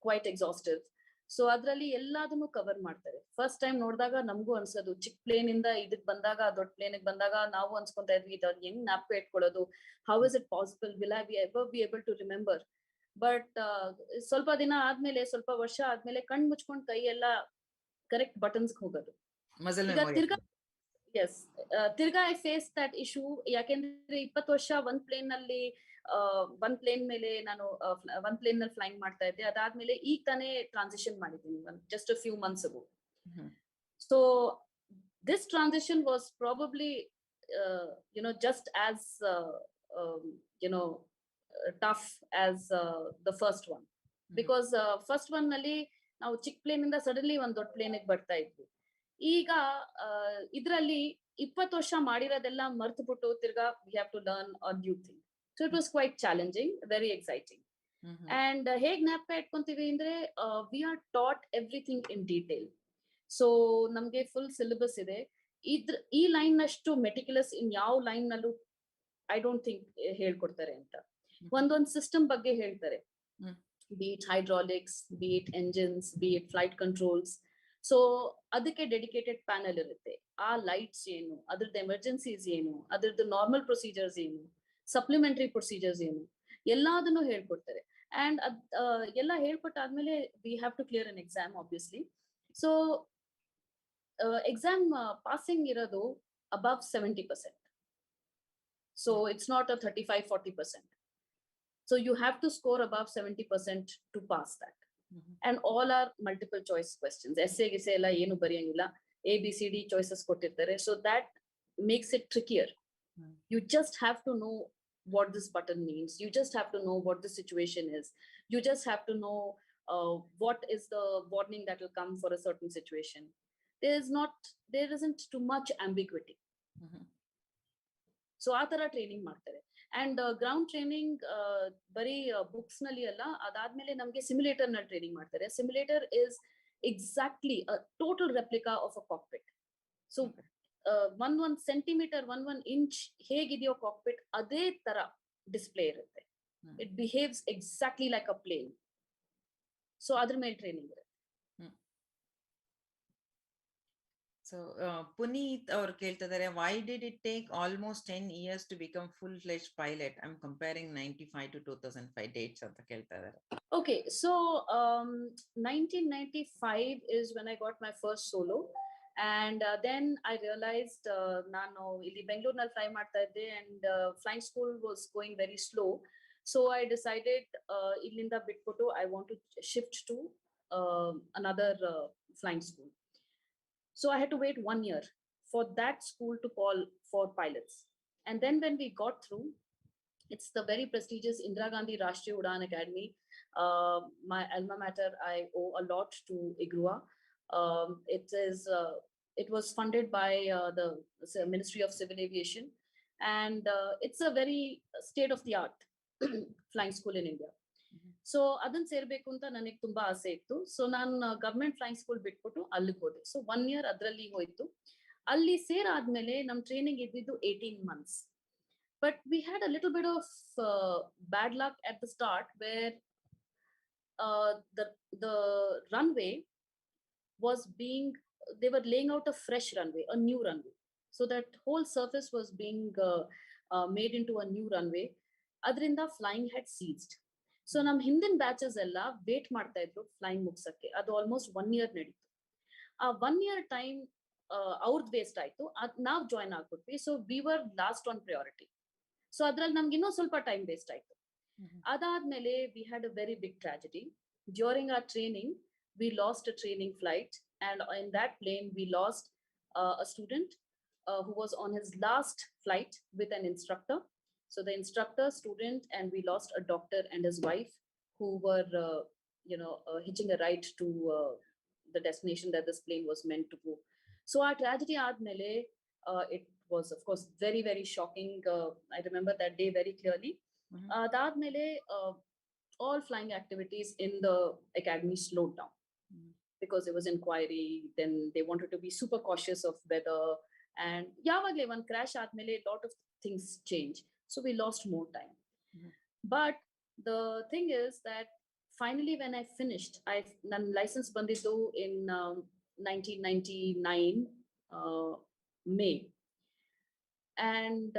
quite exhaustive. So ಅದ್ರಲ್ಲಿ ಎಲ್ಲದನ್ನು ಕವರ್ ಮಾಡ್ತಾರೆ. ಫಸ್ಟ್ ಟೈಮ್ ನೋಡಿದಾಗ ನಮಗೂ ಅನ್ಸೋದು, ಚಿಕ್ಕ ಪ್ಲೇನ್ ಇಂದ ಇದಕ್ ಬಂದಾಗ ದೊಡ್ಡ ಪ್ಲೇನ್ ಬಂದಾಗ ನಾವು ಅನ್ಸ್ಕೊಂತಾ ಇದ್ವಿ ಇದ್ ಹೆಂಗ್ ಜ್ಞಾಪಕ ಇಟ್ಕೊಳ್ಳೋದು, how is it possible, will I be able to remember. But ಸ್ವಲ್ಪ ದಿನ ಆದ್ಮೇಲೆ, ಸ್ವಲ್ಪ ವರ್ಷ ಆದ್ಮೇಲೆ ಕಣ್ ಮುಚ್ಕೊಂಡ್ ಕೈ ಎಲ್ಲ ಕರೆಕ್ಟ್ ಬಟನ್ಸ್ ಹೋಗೋದು. ಈಗ ತಿರ್ಗಾ ಐ ಫೇಸ್ ದಟ್ ಇಶ್ಯೂ. ಯಾಕೆಂದ್ರೆ 20 ವರ್ಷ ಒಂದ್ ಪ್ಲೇನ್ ನಲ್ಲಿ ಒಂದ್ ಪ್ಲೇನ್ ಮೇಲೆ ನಾನು ಒಂದ್ ಪ್ಲೇನ್ ನಲ್ಲಿ ಫ್ಲೈಂಗ್ ಮಾಡ್ತಾ ಇದ್ದೆ. ಅದಾದ್ಮೇಲೆ ಈಗ ತಾನೇ ಟ್ರಾನ್ಸಿಷನ್ ಮಾಡಿದ್ದೀನಿ, just a few months agro. So this transition was probably just as tough as the first one, because first one ನಲ್ಲಿ ನಾವು ಚಿಕ್ಕ ಪ್ಲೇನ್ ಇಂದ ಸಡನ್ಲಿ ಒಂದ್ ದೊಡ್ಡ ಪ್ಲೇನ್ ಬರ್ತಾ ಇದ್ವಿ. ಈಗ ಇದ್ರಲ್ಲಿ 20 ವರ್ಷ ಮಾಡಿರೋದೆಲ್ಲ ಮರ್ತು ಬಿಟ್ಟು ತಿರ್ಗಾ we have to learn a new thing. So it was quite challenging, very exciting. And ಹೇಗ್ ಜ್ಞಾಪಕ ಇಟ್ಕೊಂತೀವಿ ಅಂದ್ರೆ, we are taught everything in detail. So ನಮ್ಗೆ ಫುಲ್ ಸಿಲೆಬಸ್ ಇದೆ. ಈ ಲೈನ್ ಅಷ್ಟು ಮೆಟಿಕ್ಯುಲಸ್ ಇನ್ ಯಾವ ಲೈನ್ ನಲ್ಲೂ ಐ ಡೋಂಟ್ ಥಿಂಕ್ ಹೇಳ್ಕೊಡ್ತಾರೆ ಅಂತ. ಒಂದೊಂದ್ ಸಿಸ್ಟಮ್ ಬಗ್ಗೆ ಹೇಳ್ತಾರೆ, be it hydraulics, be it engines, be it flight controls. So ಅದಕ್ಕೆ ಡೆಡಿಕೇಟೆಡ್ ಪ್ಯಾನಲ್ ಇರುತ್ತೆ. ಆ ಲೈಟ್ಸ್ ಏನು, ಅದ್ರದ್ದು ಎಮರ್ಜೆನ್ಸೀಸ್ ಏನು, ಅದ್ರದ್ದು ನಾರ್ಮಲ್ ಪ್ರೊಸೀಜರ್ಸ್ ಏನು, ಸಪ್ಲಿಮೆಂಟರಿ ಪ್ರೊಸೀಜರ್ಸ್ ಏನು, ಎಲ್ಲದನ್ನು ಹೇಳ್ಕೊಡ್ತಾರೆ. ಅಂಡ್ ಎಲ್ಲ ಹೇಳ್ಕೊಟ್ಟಾದ್ಮೇಲೆ we have to clear an exam obviously. So exam passing ಇರೋದು above 70%. So it's not a 35-40%. So you have to score above 70% to pass that. And all are multiple choice questions. Essay gisse ella ಏನು ಬರೆಯಂಗಿಲ್ಲ, ABCD choices ಕೊಟ್ಟಿರ್ತಾರೆ. So that makes it trickier. You just have to know what this button means. You just have to know what the situation is. You just have to know what is the warning that will come for a certain situation. There isn't too much ambiguity. So ಆ ತರ training ಮಾಡ್ತಾರೆ. And ground training ಬರೀ books ನಲ್ಲಿ ಅಲ್ಲ, ಅದಾದ್ಮೇಲೆ ನಮ್ಗೆ simulator ನಲ್ಲಿ training ಮಾಡ್ತಾರೆ. Simulator is exactly total replica of a cockpit. So ಒಂದ್ ಸೆಂಟಿಮೀಟರ್, ಒಂದ್ ಇಂಚ್ ಹೇಗಿದೆಯೋ ಕಾಕ್ಪಿಟ್, ಅದೇ ತರ ಡಿಸ್ಪ್ಲೇ ಇರುತ್ತೆ. It behaves exactly like a plane. So ಅದ್ರ ಮೇಲೆ ಟ್ರೈನಿಂಗ್ ಇರುತ್ತೆ. ಸೊ ಪುನೀತ್ ಅವ್ರು ಕೇಳ್ತಾ ಇದಾರೆ, why did it take almost 10 years to become full-fledged pilot? I'm comparing 95 to 2005 dates ಅಂತ ಕೇಳ್ತಾ ಇದಾರೆ. Okay, so 1995 is when I got my first solo, and then I realized ನಾನು ಇಲ್ಲಿ ಬೆಂಗಳೂರಿನಲ್ಲಿ ಫ್ಲೈ ಮಾಡ್ತಾ ಇದ್ದೆ, and flying school was going very slow. So I decided ಇಲ್ಲಿಂದ ಬಿಟ್ಬಿಟ್ಟು I want to shift to another flying school. So I had to wait 1 year for that school to call for pilots. And then when we got through, it's the very prestigious Indira Gandhi Rashtriya Udan Academy. My alma mater, I owe a lot to IGRUA. It was funded by the Ministry of Civil Aviation. And it's a very state-of-the-art flying school in India. So ಅದನ್ನ ಸೇರ್ಬೇಕು ಅಂತ ನನಗೆ ತುಂಬಾ ಆಸೆ ಇತ್ತು. So ನಾನು government flying school ಬಿಟ್ಬಿಟ್ಟು ಅಲ್ಲಿಗೆ ಹೋದೆ. ಸೊ 1 year ಅದ್ರಲ್ಲಿ ಹೋಯ್ತು. ಅಲ್ಲಿ ಸೇರಾದ್ಮೇಲೆ ನಮ್ ಟ್ರೈನಿಂಗ್ ಇದ್ದಿದ್ದು 18 months. But we had a little bit of bad luck at the start, where the runway was they were laying out a fresh runway, a new runway. So that whole surface was being made into a new runway. Adrinda flying had ceased. So ನಮ್ ಹಿಂದಿನ batches ಎಲ್ಲ wait ಮಾಡ್ತಾ ಇದ್ರು flying ಮುಗ್ಸಕ್ಕೆ. ಅದು almost 1 year ನಡೀತು. ಆ 1 year time ಅವ್ರದ್ದು waste ಆಯ್ತು. ನಾವ್ ಜಾಯ್ನ್ ಆಗ್ಬಿಟ್ವಿ. So we were last on priority. So ಅದ್ರಲ್ಲಿ ನಮ್ಗೆ ಇನ್ನೂ ಸ್ವಲ್ಪ ಟೈಮ್ ವೇಸ್ಟ್ ಆಯ್ತು. Adadmele, we had a very big tragedy. During our training, we lost a training flight, and in that plane, we lost a student who was on his last flight with an instructor. So the instructor, student, and we lost a doctor and his wife who were, hitching a ride to the destination that this plane was meant to go. So our tragedy admele, it was of course very, very shocking. I remember that day very clearly. Adadmele, all flying activities in the academy slowed down because there was inquiry. Then they wanted to be super cautious of weather. And yavagle one crash admele, a lot of things change. So we lost more time. But the thing is that finally, when I finished, ನನ್ನ license ಬಂದಿದ್ದು in 1999 May, and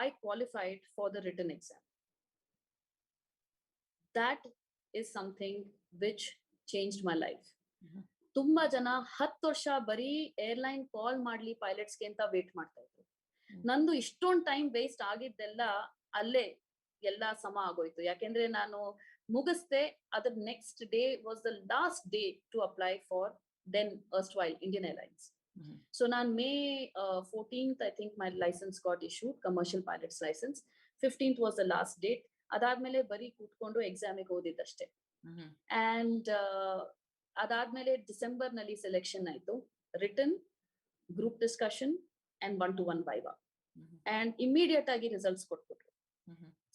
I qualified for the written exam. That is something which changed my life. ತುಂಬಾ ಜನ 10 ವರ್ಷ ಬರೀ airline ಕಾಲ್ ಮಾಡ್ಲಿ ಪೈಲಟ್ಸ್ಗೆ ಅಂತ wait ಮಾಡ್ತಾ ಇದ್ರು. ನಂದು ಇಷ್ಟೊಂದು ಟೈಮ್ ವೇಸ್ಟ್ ಆಗಿದ್ದೆಲ್ಲ ಅಲ್ಲೇ ಎಲ್ಲ ಸಮ ಆಗೋಯ್ತು. ಯಾಕೆಂದ್ರೆ ನಾನು ಮುಗಿಸ್ದೆ, ಅದ್ರ next day was the last day to apply for then erstwhile Indian Airlines. So ನಾನು May 14th, I think my license got issued, commercial pilot's license. 15th was the last date. ಅದಾದ್ಮೇಲೆ ಬರೀ ಕೂತ್ಕೊಂಡು ಎಕ್ಸಾಮಿಗೆ ಓದಿದ್ದಷ್ಟೇ. ಅಂಡ್ ಅದಾದ್ಮೇಲೆ December ನಲ್ಲಿ selection ಆಯ್ತು, written, group discussion and 1-to-1 viva, and immediate ಆಗಿ ರಿಸಲ್ಟ್ಸ್ ಕೊಟ್ಬಿಟ್ರು.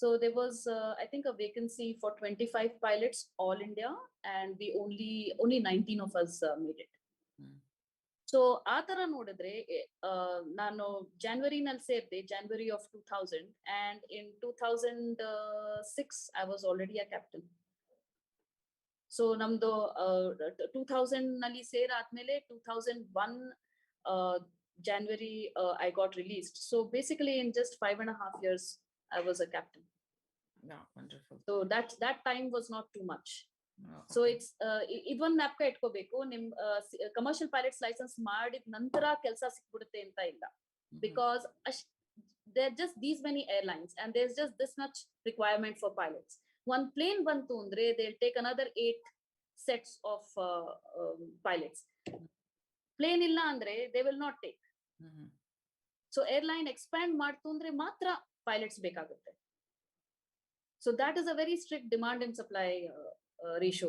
So there was, I think, a vacancy for 25 pilots all India, and we only 19 of us made it. So ಆ ತರ ನೋಡಿದ್ರೆ ನಾನು January ನಲ್ಲಿ ಸೇರಿದೆ, January of 2000, and in 2006 I was already a captain. So ನಮ್ದು 2000 ನಲ್ಲಿ ಸೇರಾದ್ಮೇಲೆ 2001 January I got released. So basically in just 5.5 years I was a captain. Yeah, wonderful. So that time was not too much. So it's ಇದೊಂದು ಜ್ಞಾಪಕ ಇಟ್ಕೋಬೇಕು, ನಿಮ್ commercial pilots licence ಮಾಡಿದ ನಂತರ ಕೆಲಸ ಸಿಕ್ಬಿಡುತ್ತೆ ಅಂತ ಇಲ್ಲ. Because there just these many airlines and there just this much requirement for pilots. ಒಂದ್ ಪ್ಲೇನ್ ಬಂತು ಅಂದ್ರೆ they will take another 8 sets of pilots. Plane ಇಲ್ಲ ಅಂದ್ರೆ they will not take. So airline expand ಮಾಡ್ತು ಅಂದ್ರೆ ಮಾತ್ರ ಪೈಲಟ್ಸ್ ಬೇಕಾಗುತ್ತೆ. So that is a very strict demand and supply ratio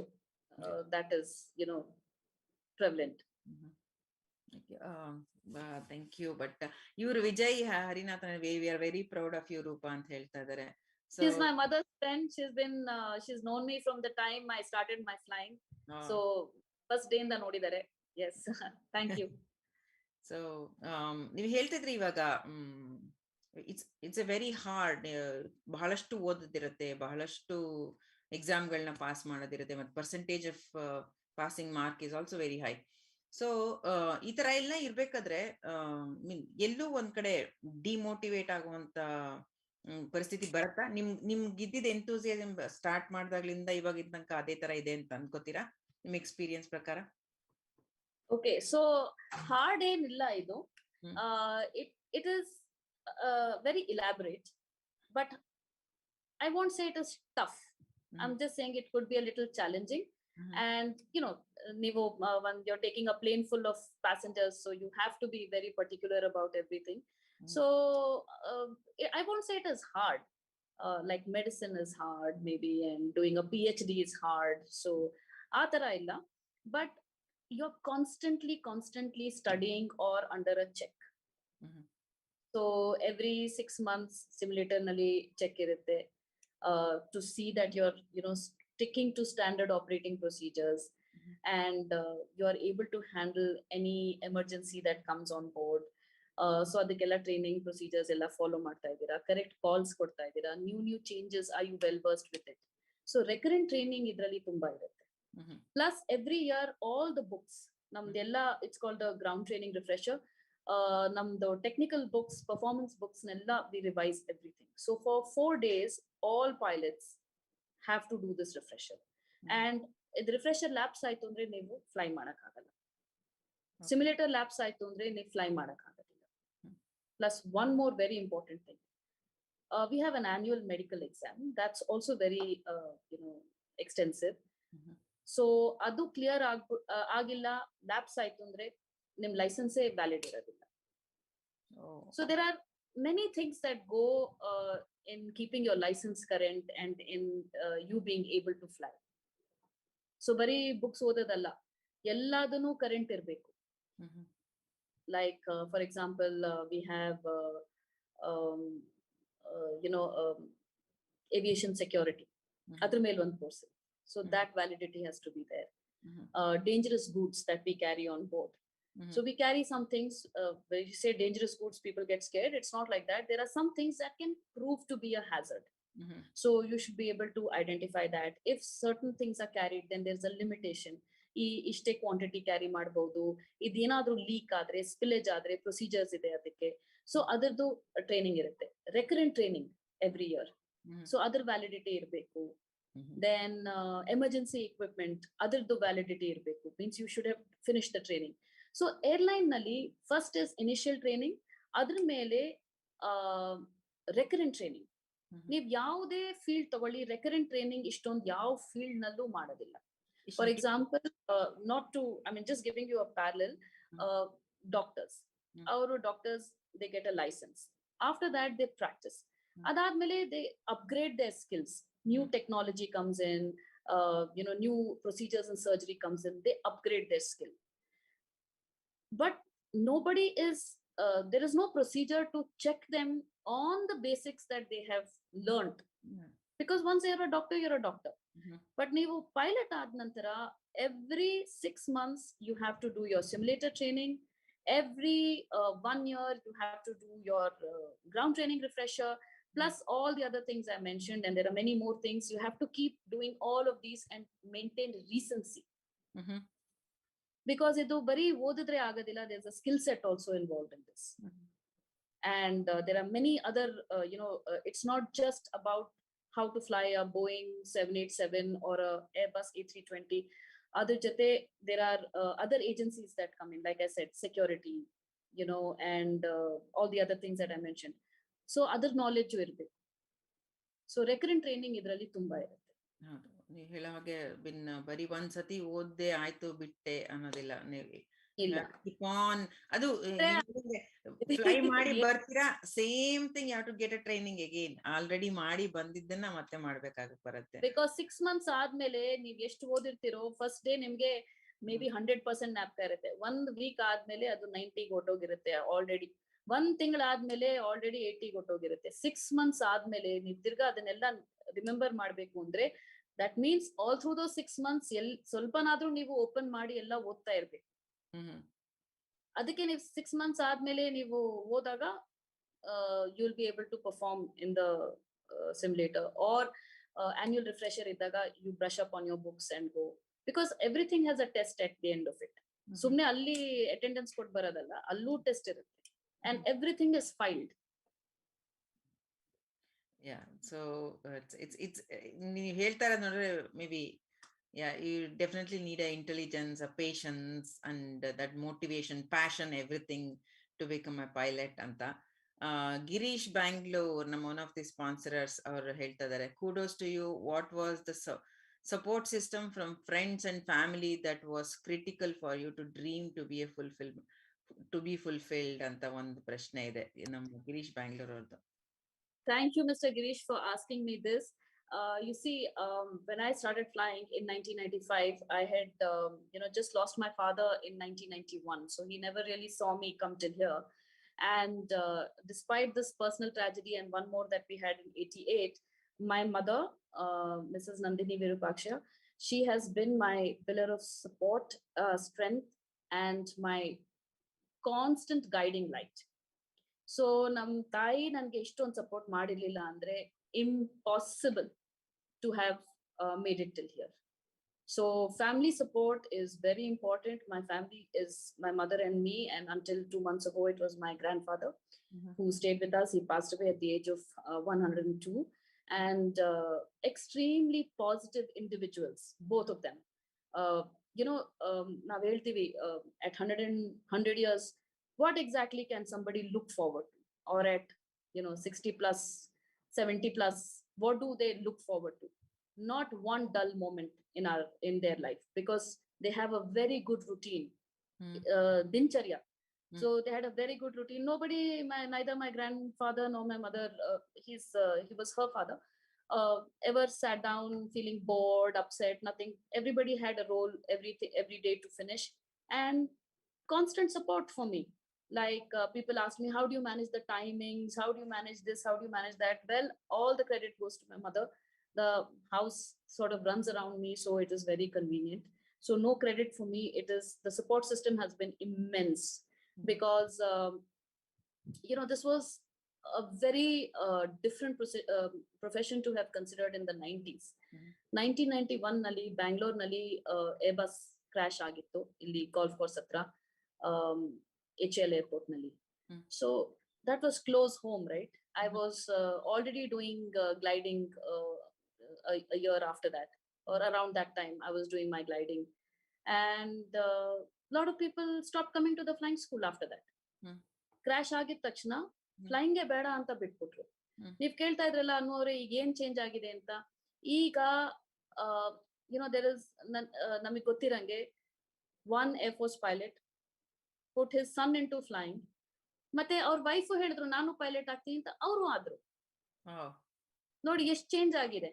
that is, prevalent. Thank you. But iವರು Vijay Harinathan, we are very proud of you, Roopa ಅಂತ ಹೇಳ್ತಾ ಇದ್ದಾರೆ. So she's my mother's friend. She's known me from the time I started my flying. So first day ಇಂದ ನೋಡಿದ್ದಾರೆ. Yes. Thank you. So ನೀವು ಹೇಳ್ತಿದ್ರಿ ಇವಾಗ it's A very hard, ಬಹಳಷ್ಟು ಓದೋದಿರುತ್ತೆ, ಬಹಳಷ್ಟು ಎಕ್ಸಾಮ್ಗಳನ್ನ pass ಮಾಡೋದಿರುತ್ತೆ, ಮತ್ತು percentage of passing mark is also very high. So ಈ ತರ ಎಲ್ಲ ಇರ್ಬೇಕಾದ್ರೆ ಎಲ್ಲೂ ಒಂದ್ ಕಡೆ ಡಿಮೋಟಿವೇಟ್ ಆಗುವಂತ ಪರಿಸ್ಥಿತಿ ಬರುತ್ತಾ? ನಿಮ್ಗಿದ್ದಿದ್ದ ಎಂತೂಸಿಯಾಸಮ್ ಸ್ಟಾರ್ಟ್ ಮಾಡಿದಾಗ್ಲಿಂದ ಇವಾಗ ತನಕ ಅದೇ ತರ ಇದೆ ಅಂತ ಅನ್ಕೋತೀರಾ, ನಿಮ್ ಎಕ್ಸ್ಪೀರಿಯನ್ಸ್ ಪ್ರಕಾರ? ಓಕೆ, ಸೊ ಹಾರ್ಡ್ ಏನಿಲ್ಲ ಇದು. It is very elaborate, but I won't say it is tough. I'm just saying it could be a little challenging. And when you're taking a plane full of passengers, so you have to be very particular about everything. So I won't say it is hard. Like medicine is hard maybe, and doing a PhD is hard. So atara illa, but you're constantly studying or under a check. So every 6 months simulator nalli check irutte. To see that you're sticking to standard operating procedures, and you are able to handle any emergency that comes on board. So adikella training procedures ella follow ಮಾಡ್ತಾ ಇದೀರಾ, correct calls ಕೊಡ್ತಾ ಇದೀರಾ, new changes, are you well versed with it? So recurrent training idralli ತುಂಬಾ irutte. Plus every year all the books namdella, it's called the ground training refresher. Namdo technical books, performance books nella we revise everything. So for 4 days all pilots have to do this refresher. And the refresher lapse ಆಯ್ತು ಅಂದ್ರೆ ನೀವು fly ಮಾಡಕ್ ಆಗಲ್ಲ. Simulator lapse ಆಯ್ತು ಅಂದ್ರೆ ನೀವು fly ಮಾಡಕ್ ಆಗೋದಿಲ್ಲ. Plus one more very important thing, we have an annual medical exam that's also very extensive. So adu clear agilla lapse aitu andre nim license valid iradilla. So there are many things that go in keeping your license current and in you being able to fly. So bari books odadalla elladunu current irbeku. Like for example we have um, aviation security, adr mel one course, so that validity has to be there. Dangerous goods that we carry on board. So we carry some things, when you say dangerous goods, people get scared. It's not like that. There are some things that can prove to be a hazard. So you should be able to identify that. If certain things are carried, then there's a limitation. Ishte quantity carry ಮಾಡಬಹುದು, ಇದೇನಾದ್ರೂ leak ಆದ್ರೆ ಸ್ಪಿಲೇಜ್ ಆದ್ರೆ procedures ಇದೆ ಅದಕ್ಕೆ. So ಅದರದ್ದು training ಇರುತ್ತೆ, recurrent training every year. So ಅದರ validity ಇರಬೇಕು. Then emergency equipment ಅದರದ್ದು ವ್ಯಾಲಿಡಿಟಿ ಇರಬೇಕು, means you should have finish the training. So airline ನಲ್ಲಿ ಫಸ್ಟ್ ಇಸ್ ಇನಿಷಿಯಲ್ ಟ್ರೈನಿಂಗ್, ಅದ್ರ ಮೇಲೆ ರೆಕರೆಂಟ್ ಟ್ರೈನಿಂಗ್. ನೀವ್ ಯಾವುದೇ ಫೀಲ್ಡ್ ತಗೊಳ್ಳಿ, ರೆಕರೆಂಟ್ ಟ್ರೈನಿಂಗ್ ಇಷ್ಟೊಂದು ಯಾವ ಫೀಲ್ಡ್ ನಲ್ಲೂ ಮಾಡೋದಿಲ್ಲ. For example, not to, I mean, just giving you a parallel, doctors, our doctors, they get a license. After that, they practice. Adadmele, they upgrade their skills. New technology comes in, new procedures and surgery comes in. They upgrade their skill. But nobody is, there is no procedure to check them on the basics that they have learned. Because once you're a doctor, you're a doctor. But ನೀವು pilot ಆದ ನಂತರ every 6 months you have to do your simulator training. Every 1 year you have to do your ground training refresher, plus all the other things I mentioned, and there are many more things. You have to keep doing all of these and maintain recency. Because ಇದು ಬರೀ ಓದಿದ್ರೆ ಆಗೋದಿಲ್ಲ, there's a skill set also involved in this. And there are many other it's not just about how to fly a Boeing 787 or a Airbus A320. Other jate, there are other agencies that come in, like I said, security, and all the other things that I mentioned. So other knowledge irbe. So recurrent training idralli tumba irutte. ನೀವು ಹೇಳೋ ಹಾಗೆ ಬರೀ ಒಂದ್ಸತಿ ಓದ್ದೆ ಆಯ್ತು ಬಿಟ್ಟೆ ಅನ್ನೋದಿಲ್ಲ. ಅದು fly ಮಾಡಿ ಬರ್ತೀರಾ, same thing you have to get a training again. Already ಮಾಡಿ ಬಂದಿದ್ದನ್ನ ಮತ್ತೆ ಮಾಡ್ಬೇಕಾಗಿ ಬರುತ್ತೆ. ಬಿಕಾಸ್ 6 months ಆದ್ಮೇಲೆ ನೀವ್ ಎಷ್ಟು ಓದಿರ್ತೀರೋ, ಫಸ್ಟ್ ಡೇ ನಿಮ್ಗೆ ಮೇ ಬಿ 100% ಜ್ಞಾಪಕ ಇರುತ್ತೆ. 1 week ಆದ್ಮೇಲೆ ಅದು 90 ಹೊಟ್ಟೋಗಿರುತ್ತೆ ಆಲ್ರೆಡಿ. 1 ತಿಂಗಳಾದ್ಮೇಲೆ ಆಲ್ರೆಡಿ 80 ಹೊಟ್ಟೋಗಿರುತ್ತೆ. 6 months ಆದ್ಮೇಲೆ ನೀವ್ ತಿರ್ಗಾ ಅದನ್ನೆಲ್ಲ ರಿಮೆಂಬರ್ ಮಾಡ್ಬೇಕು ಅಂದ್ರೆ, that means all through those 6 months ಸ್ವಲ್ಪನಾದ್ರೂ ನೀವು ಓಪನ್ ಮಾಡಿ ಎಲ್ಲ ಓದ್ತಾ ಇರ್ಬೇಕು. ಅದಕ್ಕೆ ನೀವು 6 months ಆದ್ಮೇಲೆ ನೀವು ಹೋದಾಗ you will be able to perform in the simulator, or annual refresher ಇದ್ದಾಗ you brush up on your books and go, because everything has a test at the end of it. ಸುಮ್ನೆ ಅಲ್ಲಿ attendance ಕೊಟ್ಟು ಬರೋದಲ್ಲ, ಅಲ್ಲೂ test ಇರುತ್ತೆ, and everything is failed. So it's ನೀವು ಹೇಳ್ತಾ ಇರೋದು ನೋಡ್ರೆ maybe you definitely need a intelligence, a patience, and that motivation, passion, everything to become a pilot anta. Girish Bangalore, one of the sponsors, ಅವರು ಹೇಳ್ತಾ ಇದ್ದಾರೆ, kudos to you. What was the support system from friends and family that was critical for you to dream to be fulfilled ಅಂತ ಒಂದು ಪ್ರಶ್ನೆ ಇದೆ ನಮ್ಮ ಗಿರೀಶ್ ಬ್ಯಾಂಗ್ಳೂರ್ ಅವ್ರದ್ದು. Thank you, Mr. Girish, for asking me this. You see, when I started flying in 1995, I had just lost my father in 1991, so he never really saw me come till here. And despite this personal tragedy and one more that we had in 88, my mother, Mrs. Nandini Virupakshaiah, she has been my pillar of support, strength, and my constant guiding light. So ನಮ್ ತಾಯಿ ನನ್ಗೆ ಇಷ್ಟೊಂದು support ಮಾಡಿರ್ಲಿಲ್ಲ ಅಂದ್ರೆ impossible to have made it till here. So family support is very important. My family is my mother and me, and until 2 months ago it was my grandfather who stayed with us. He passed away at the age of 102, and extremely positive individuals, both of them. Now at 100 years, what exactly can somebody look forward to? Or at 60 plus, 70 plus, what do they look forward to? Not one dull moment in their life, because they have a very good routine, dincharya. So they had a very good routine. Nobody, neither my grandfather nor my mother, he was her father, ever sat down feeling bored, upset, nothing. Everybody had a role every day to finish, and constant support for me. Like, people ask me, how do you manage the timings, how do you manage this, how do you manage that? Well, all the credit goes to my mother. The house sort of runs around me, so it is very convenient. So no credit for me. It is, the support system has been immense, because this was a very different profession to have considered in the 90s. 1991 ನಲ್ಲಿ ಬ್ಯಾಂಗ್ಳೂರ್ ನಲ್ಲಿ Airbus crash ಆಗಿತ್ತು, ಇಲ್ಲಿ golf course ಹತ್ರ, HL airport ನಲ್ಲಿ. So that was close home, right? I was already doing gliding a year after that, or around that time I was doing my gliding, and a lot of people stopped coming to the flying school after that. Crash ಆಗಿದ ತಕ್ಷಣ flying ಬೇಡ ಅಂತ ಬಿಟ್ಬಿಟ್ರು. ನೀವ್ ಕೇಳ್ತಾ ಇದ್ರಲ್ಲ ಅನ್ನೋರೆ, ಈಗ ಏನ್ change ಆಗಿದೆ ಅಂತ. ಈಗ ದೇರ್ ಇಸ್, ನಮಗ್ ಗೊತ್ತಿರಂಗೆ, one Air Force pilot put his son into flying, ಮತ್ತೆ ಅವ್ರ ವೈಫ್ ಹೇಳಿದ್ರು ನಾನು ಪೈಲಟ್ ಆಗ್ತೀನಿ ಅಂತ, ಅವರು ಆದ್ರು. ನೋಡಿ ಎಷ್ಟು ಚೇಂಜ್ ಆಗಿದೆ.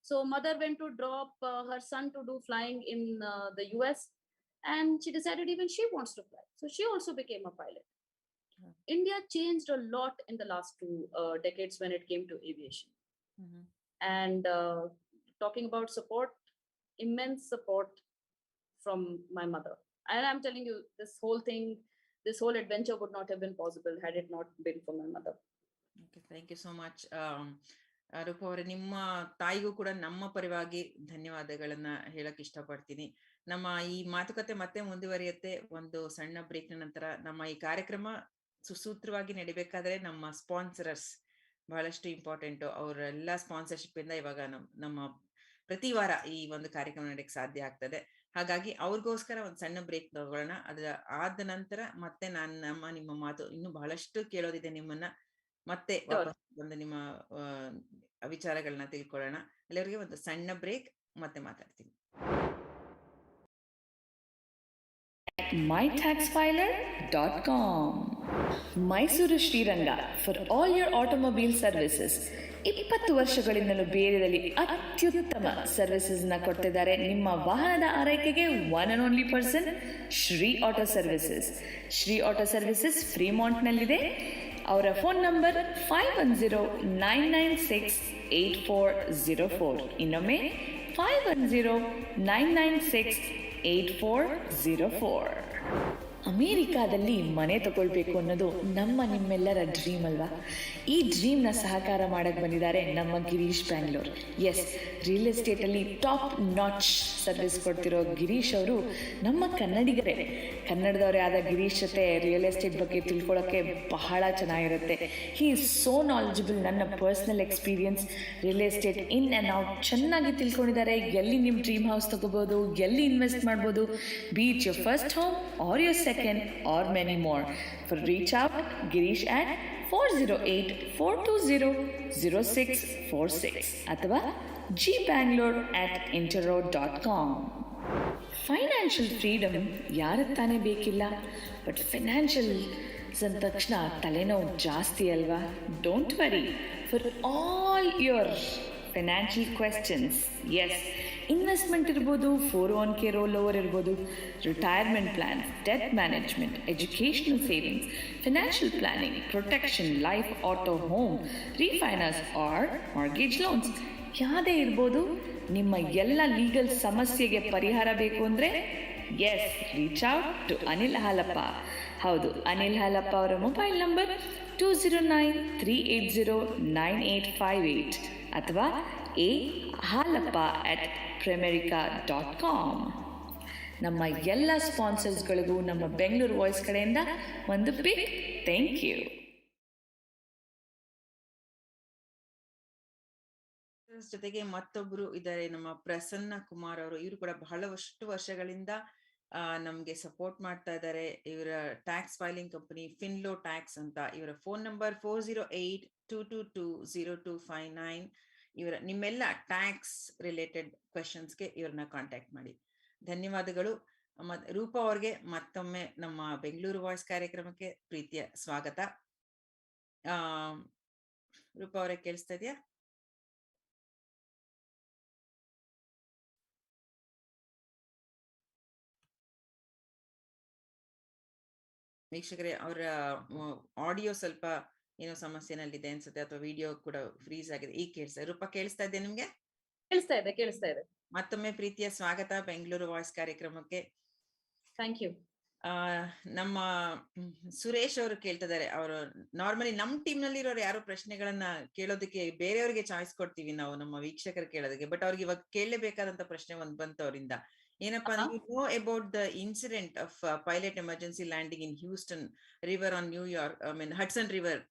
So mother went to drop her son to do flying in the US, and she decided even she wants to fly, so she also became a pilot. India changed a lot in the last 2 decades when it came to aviation. And talking about support, immense support from my mother. And I'm telling you, this whole adventure would not have been possible had it not been for my mother. Okay, thank you so much. ರೂಪ ಅವರೇ, ನಿಮ್ಮ ತಾಯಿಗೂ ಕೂಡ ನಮ್ಮ ಪರವಾಗಿ ಧನ್ಯವಾದಗಳನ್ನ ಹೇಳಕ್ ಇಷ್ಟಪಡ್ತೀನಿ. ನಮ್ಮ ಈ ಮಾತುಕತೆ ಮತ್ತೆ ಮುಂದುವರಿಯುತ್ತೆ ಒಂದು ಸಣ್ಣ ಬ್ರೇಕ್ ನಂತರ. ನಮ್ಮ ಈ ಕಾರ್ಯಕ್ರಮ ಸುಸೂತ್ರವಾಗಿ ನಡಿಬೇಕಾದ್ರೆ ನಮ್ಮ ಸ್ಪಾನ್ಸರರ್ಸ್ ಬಹಳಷ್ಟು ಇಂಪಾರ್ಟೆಂಟ್. ಅವರೆಲ್ಲ ಸ್ಪಾನ್ಸರ್ಶಿಪ್ ಇಂದ ಇವಾಗ ನಮ್ಮ ಪ್ರತಿ ವಾರ ಈ ಒಂದು ಕಾರ್ಯಕ್ರಮ ನಡೆಯಕ್ಕೆ ಸಾಧ್ಯ ಆಗ್ತದೆ. ಹಾಗಾಗಿ ಅವ್ರಿಗೋಸ್ಕರ ಒಂದು ಸಣ್ಣ ಬ್ರೇಕ್ ತಗೊಳ್ಳೋಣ. ಅದ್ರ ಆದ ನಂತರ ಮತ್ತೆ ನಿಮ್ಮ ಮಾತು ಇನ್ನು ಬಹಳಷ್ಟು ಕೇಳೋದಿದೆ ನಿಮ್ಮನ್ನ. ಮತ್ತೆ ವಾಪಸ್ ಬಂದು ನಿಮ್ಮ ವಿಚಾರಗಳನ್ನ ತಿಳ್ಕೊಳ್ಳೋಣ. ಎಲ್ಲರಿಗೆ ಒಂದು ಸಣ್ಣ ಬ್ರೇಕ್, ಮತ್ತೆ ಮಾತಾಡ್ತೀನಿ. mytaxfiler.com. Mysuru Sriranga for all your automobile services. 20 ವರ್ಷಗಳಿಂದಲೂ ಬೇರೆಯಲ್ಲಿ ಅತ್ಯುತ್ತಮ ಸರ್ವಿಸಸ್ನ ಕೊಡ್ತಿದ್ದಾರೆ. ನಿಮ್ಮ ವಾಹನದ ಆರೈಕೆಗೆ one and only person Shri auto services. Shri auto services ಫ್ರೀಮಾಂಟ್ನಲ್ಲಿದೆ. ಅವರ ಫೋನ್ ನಂಬರ್ 5109968404. ಇನ್ನೊಮ್ಮೆ 5109968404. ಅಮೇರಿಕಾದಲ್ಲಿ ಮನೆ ತಗೊಳ್ಬೇಕು ಅನ್ನೋದು ನಿಮ್ಮೆಲ್ಲರ ಡ್ರೀಮ್ ಅಲ್ವಾ? ಈ ಡ್ರೀಮ್ನ ಸಹಕಾರ ಮಾಡಕ್ಕೆ ಬಂದಿದ್ದಾರೆ ನಮ್ಮ ಗಿರೀಶ್ ಬ್ಯಾಂಗ್ಳೂರ್. ಎಸ್, ರಿಯಲ್ ಎಸ್ಟೇಟಲ್ಲಿ ಟಾಪ್ ನಾಚ್ ಸರ್ವಿಸ್ ಕೊಡ್ತಿರೋ ಗಿರೀಶ್ ಅವರು ನಮ್ಮ ಕನ್ನಡಿಗರೇ. ಕನ್ನಡದವರೇ ಆದ ಗಿರೀಶ್ ಜೊತೆ ರಿಯಲ್ ಎಸ್ಟೇಟ್ ಬಗ್ಗೆ ತಿಳ್ಕೊಳ್ಳೋಕ್ಕೆ ಬಹಳ ಚೆನ್ನಾಗಿರುತ್ತೆ. He is so knowledgeable. ನನ್ನ personal experience, real estate in and out ಚೆನ್ನಾಗಿ ತಿಳ್ಕೊಂಡಿದ್ದಾರೆ. ಎಲ್ಲಿ ನಿಮ್ಮ ಡ್ರೀಮ್ ಹೌಸ್ ತಗೋಬೋದು, ಎಲ್ಲಿ ಇನ್ವೆಸ್ಟ್ ಮಾಡ್ಬೋದು, be it your first home or your second or many more. For reach out Girish at 408-420-0646 ಅಥವಾ gbangalore@interroad.com. ಫೈನಾನ್ಷಿಯಲ್ ಫ್ರೀಡಮ್ ಯಾರಿಗೆ ತಾನೇ ಬೇಕಿಲ್ಲ? ಬಟ್ ಫೈನಾನ್ಷಿಯಲ್ಸ್ ಅಂದ ತಕ್ಷಣ ತಲೆನೋವು ಜಾಸ್ತಿ ಅಲ್ವಾ? Don't worry, for all your financial questions, yes, investment ಇರ್ಬೋದು, 401k ರೋಲ್ ಓವರ್ ಇರ್ಬೋದು, retirement plan, debt management, educational savings, financial planning, protection, life, auto, home, refinance or mortgage loans, ಯಾವುದೇ ಇರ್ಬೋದು. ನಿಮ್ಮ ಎಲ್ಲ ಲೀಗಲ್ ಸಮಸ್ಯೆಗೆ ಪರಿಹಾರ ಬೇಕು ಅಂದರೆ yes, reach out to Anil Halappa. ಹೌದು, ಅನಿಲ್ ಹಾಲಪ್ಪ ಅವರ ಮೊಬೈಲ್ ನಂಬರ್ 209-380-9858 ಅಥವಾ halappa@primerica.com. ನಮ್ಮ ಎಲ್ಲ ಸ್ಪಾನ್ಸರ್ಸ್ಗಳಿಗೂ ನಮ್ಮ ಬೆಂಗಳೂರು ವಾಯ್ಸ್ ಕಡೆಯಿಂದ ಒಂದು ಬಿಗ್ ಥ್ಯಾಂಕ್ ಯು. ಜೊತೆಗೆ ಮತ್ತೊಬ್ರು ಇದ್ದಾರೆ, ನಮ್ಮ ಪ್ರಸನ್ನ ಕುಮಾರ್ ಅವರು. ಇವರು ಕೂಡ ಬಹಳಷ್ಟು ವರ್ಷಗಳಿಂದ ನಮ್ಗೆ ಸಪೋರ್ಟ್ ಮಾಡ್ತಾ ಇದ್ದಾರೆ. ಇವರ ಟ್ಯಾಕ್ಸ್ ಫೈಲಿಂಗ್ ಕಂಪನಿ ಫಿನ್ಲೋ ಟ್ಯಾಕ್ಸ್ ಅಂತ. ಇವರ ಫೋನ್ ನಂಬರ್ 408-222-0259. ಇವರ ನಿಮ್ಮೆಲ್ಲ ಟ್ಯಾಕ್ಸ್ ರಿಲೇಟೆಡ್ ಕ್ವೆಶನ್ಸ್ಗೆ ಇವ್ರನ್ನ ಕಾಂಟ್ಯಾಕ್ಟ್ ಮಾಡಿ. ಧನ್ಯವಾದಗಳು. ರೂಪಾ ಅವ್ರಿಗೆ ಮತ್ತೊಮ್ಮೆ ನಮ್ಮ ಬೆಂಗಳೂರು ವಾಯ್ಸ್ ಕಾರ್ಯಕ್ರಮಕ್ಕೆ ಪ್ರೀತಿಯ ಸ್ವಾಗತ. ರೂಪಾ ಅವರೇ, ಕೇಳಿಸ್ತಾ ಇದೆಯಾ? ವೀಕ್ಷಕರೇ, ಅವರ ಆಡಿಯೋ ಸ್ವಲ್ಪ ಏನೋ ಸಮಸ್ಯೆನಲ್ಲಿದೆ ಅನ್ಸುತ್ತೆ, ಅಥವಾ ವಿಡಿಯೋ ಕೂಡ ಫ್ರೀಸ್ ಆಗಿದೆ. ಈಗ ಕೇಳಿಸ್ತಾ ರೂಪಾ, ಕೇಳಿಸ್ತಾ ಇದೆ ನಿಮ್ಗೆ? ಕೇಳಿಸ್ತಾ ಇದೆ. ಮತ್ತೊಮ್ಮೆ ಪ್ರೀತಿಯ ಸ್ವಾಗತ ಬೆಂಗಳೂರು ವಾಯ್ಸ್ ಕಾರ್ಯಕ್ರಮಕ್ಕೆ. Thank you. ನಮ್ಮ ಸುರೇಶ್ ಅವರು ಕೇಳ್ತಿದ್ದಾರೆ. ಅವರು ನಾರ್ಮಲಿ ನಮ್ ಟೀಮ್ ನಲ್ಲಿ ಇರೋರು ಯಾರು ಪ್ರಶ್ನೆಗಳನ್ನ ಕೇಳೋದಕ್ಕೆ ಬೇರೆಯವ್ರಿಗೆ ಚಾಯ್ಸ್ ಕೊಡ್ತೀವಿ ನಾವು, ನಮ್ಮ ವೀಕ್ಷಕರು ಕೇಳೋದಕ್ಕೆ. ಬಟ್ ಅವ್ರಿಗೆ ಇವಾಗ ಕೇಳಲೇಬೇಕಾದಂತ ಪ್ರಶ್ನೆ ಒಂದ್ ಬಂತು ಅವರಿಂದ. ಏನಪ್ಪಾ ಅಂದ್ರೆ, you know about the incident of pilot emergency landing in Houston river on New York, I mean Hudson river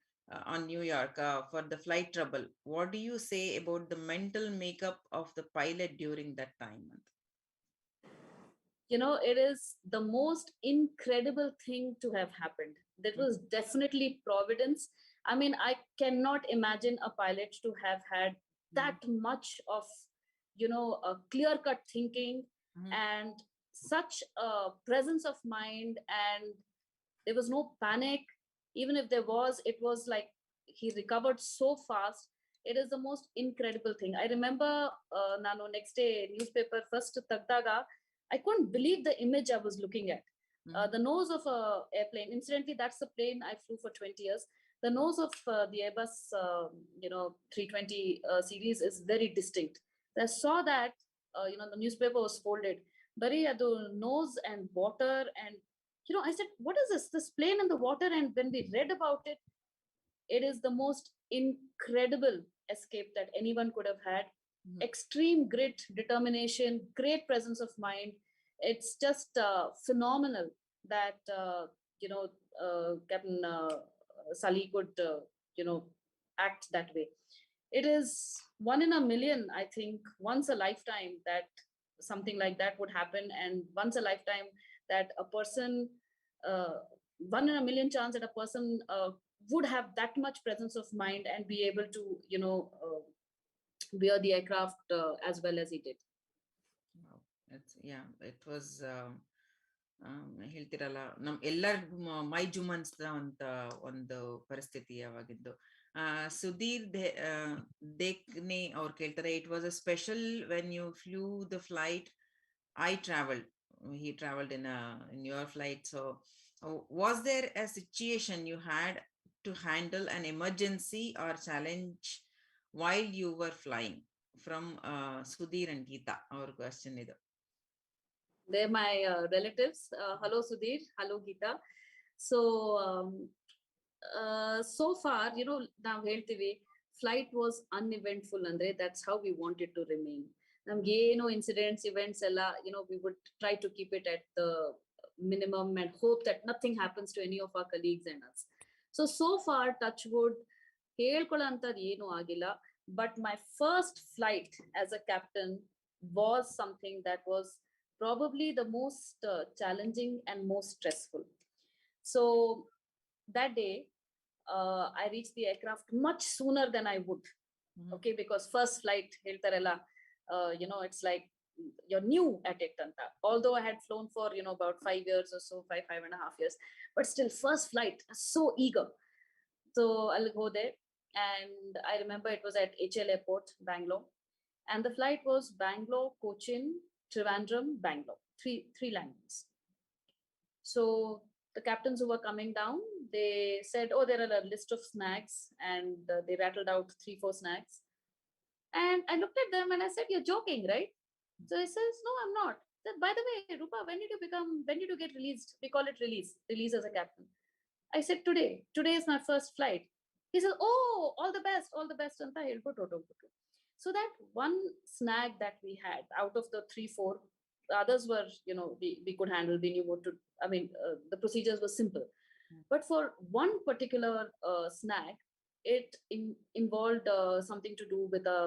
on New York for the flight trouble. What do you say about the mental makeup of the pilot during that time? You know, it is the most incredible thing to have happened. That was definitely providence. I mean, I cannot imagine a pilot to have had that much of, you know, a clear-cut thinking and such a presence of mind, and there was no panic. Even if there was, it was like he recovered so fast. It is the most incredible thing. I remember nano next day newspaper first tagdaga, I couldn't believe the image I was looking at. The nose of a airplane, incidentally that's the plane I flew for 20 years. The nose of the Airbus 320 series is very distinct. I saw that the newspaper was folded, bari adu nose and water, and I said, what is this plane in the water? And when we read about it, it is the most incredible escape that anyone could have had. Extreme grit, determination, great presence of mind. It's just phenomenal that Captain Sully could act that way. It is one in a million, I think, once a lifetime that something like that would happen, and once a lifetime that a person, 1 in a million chance that a person would have that much presence of mind and be able to veer the aircraft as well as he did. Wow. It was ಹೇಳ್ತಿರಲ್ಲ, ನಮ್ ಎಲ್ಲರ ಮೈ ಜುಮನ್ಸ್ದ ಅಂತ ಒಂದು ಪರಿಸ್ಥಿತಿ ಯಾವಾಗಿದ್ದು. ಸುಧೀರ್ ದೇಕ್ನೆ ಅವ್ರು ಕೇಳ್ತಾರೆ, it was a special when you flew the flight I traveled. He traveled in your flight. So was there a situation you had to handle an emergency or challenge while you were flying? From Sudhir and Geeta, our question is. They're my relatives. Hello Sudhir, hello Geeta. So so far, now heltivi flight was uneventful, andre that's how we wanted to remain. Namge incidents, events ella, we would try to keep it at the minimum and hope that nothing happens to any of our colleagues and us. So far, touch wood, helkolantad enu agilla. But my first flight as a captain was something that was probably the most challenging and most stressful. So that day, I reached the aircraft much sooner than I would. Okay, because first flight heltarella, it's like you're new at it anta. Although I had flown for about 5 years or so, 5.5 years, but still first flight, so eager. So I'll go there, and I remember it was at HL Airport, Bangalore, and the flight was Bangalore, Cochin, Trivandrum, Bangalore, three landings. So the captains who were coming down, they said, oh, there are a list of snacks, and they rattled out 3-4 snacks. And I looked at them and I said, you're joking, right? So he says, no, I'm not. Said, by the way, Roopa, when did you get released? We call it release as a captain. I said, today is my first flight. He says, oh, all the best. So that one snag that we had out of the 3-4, the others were, we could handle, we knew what to, the procedures were simple. But for one particular snag, it involved something to do with the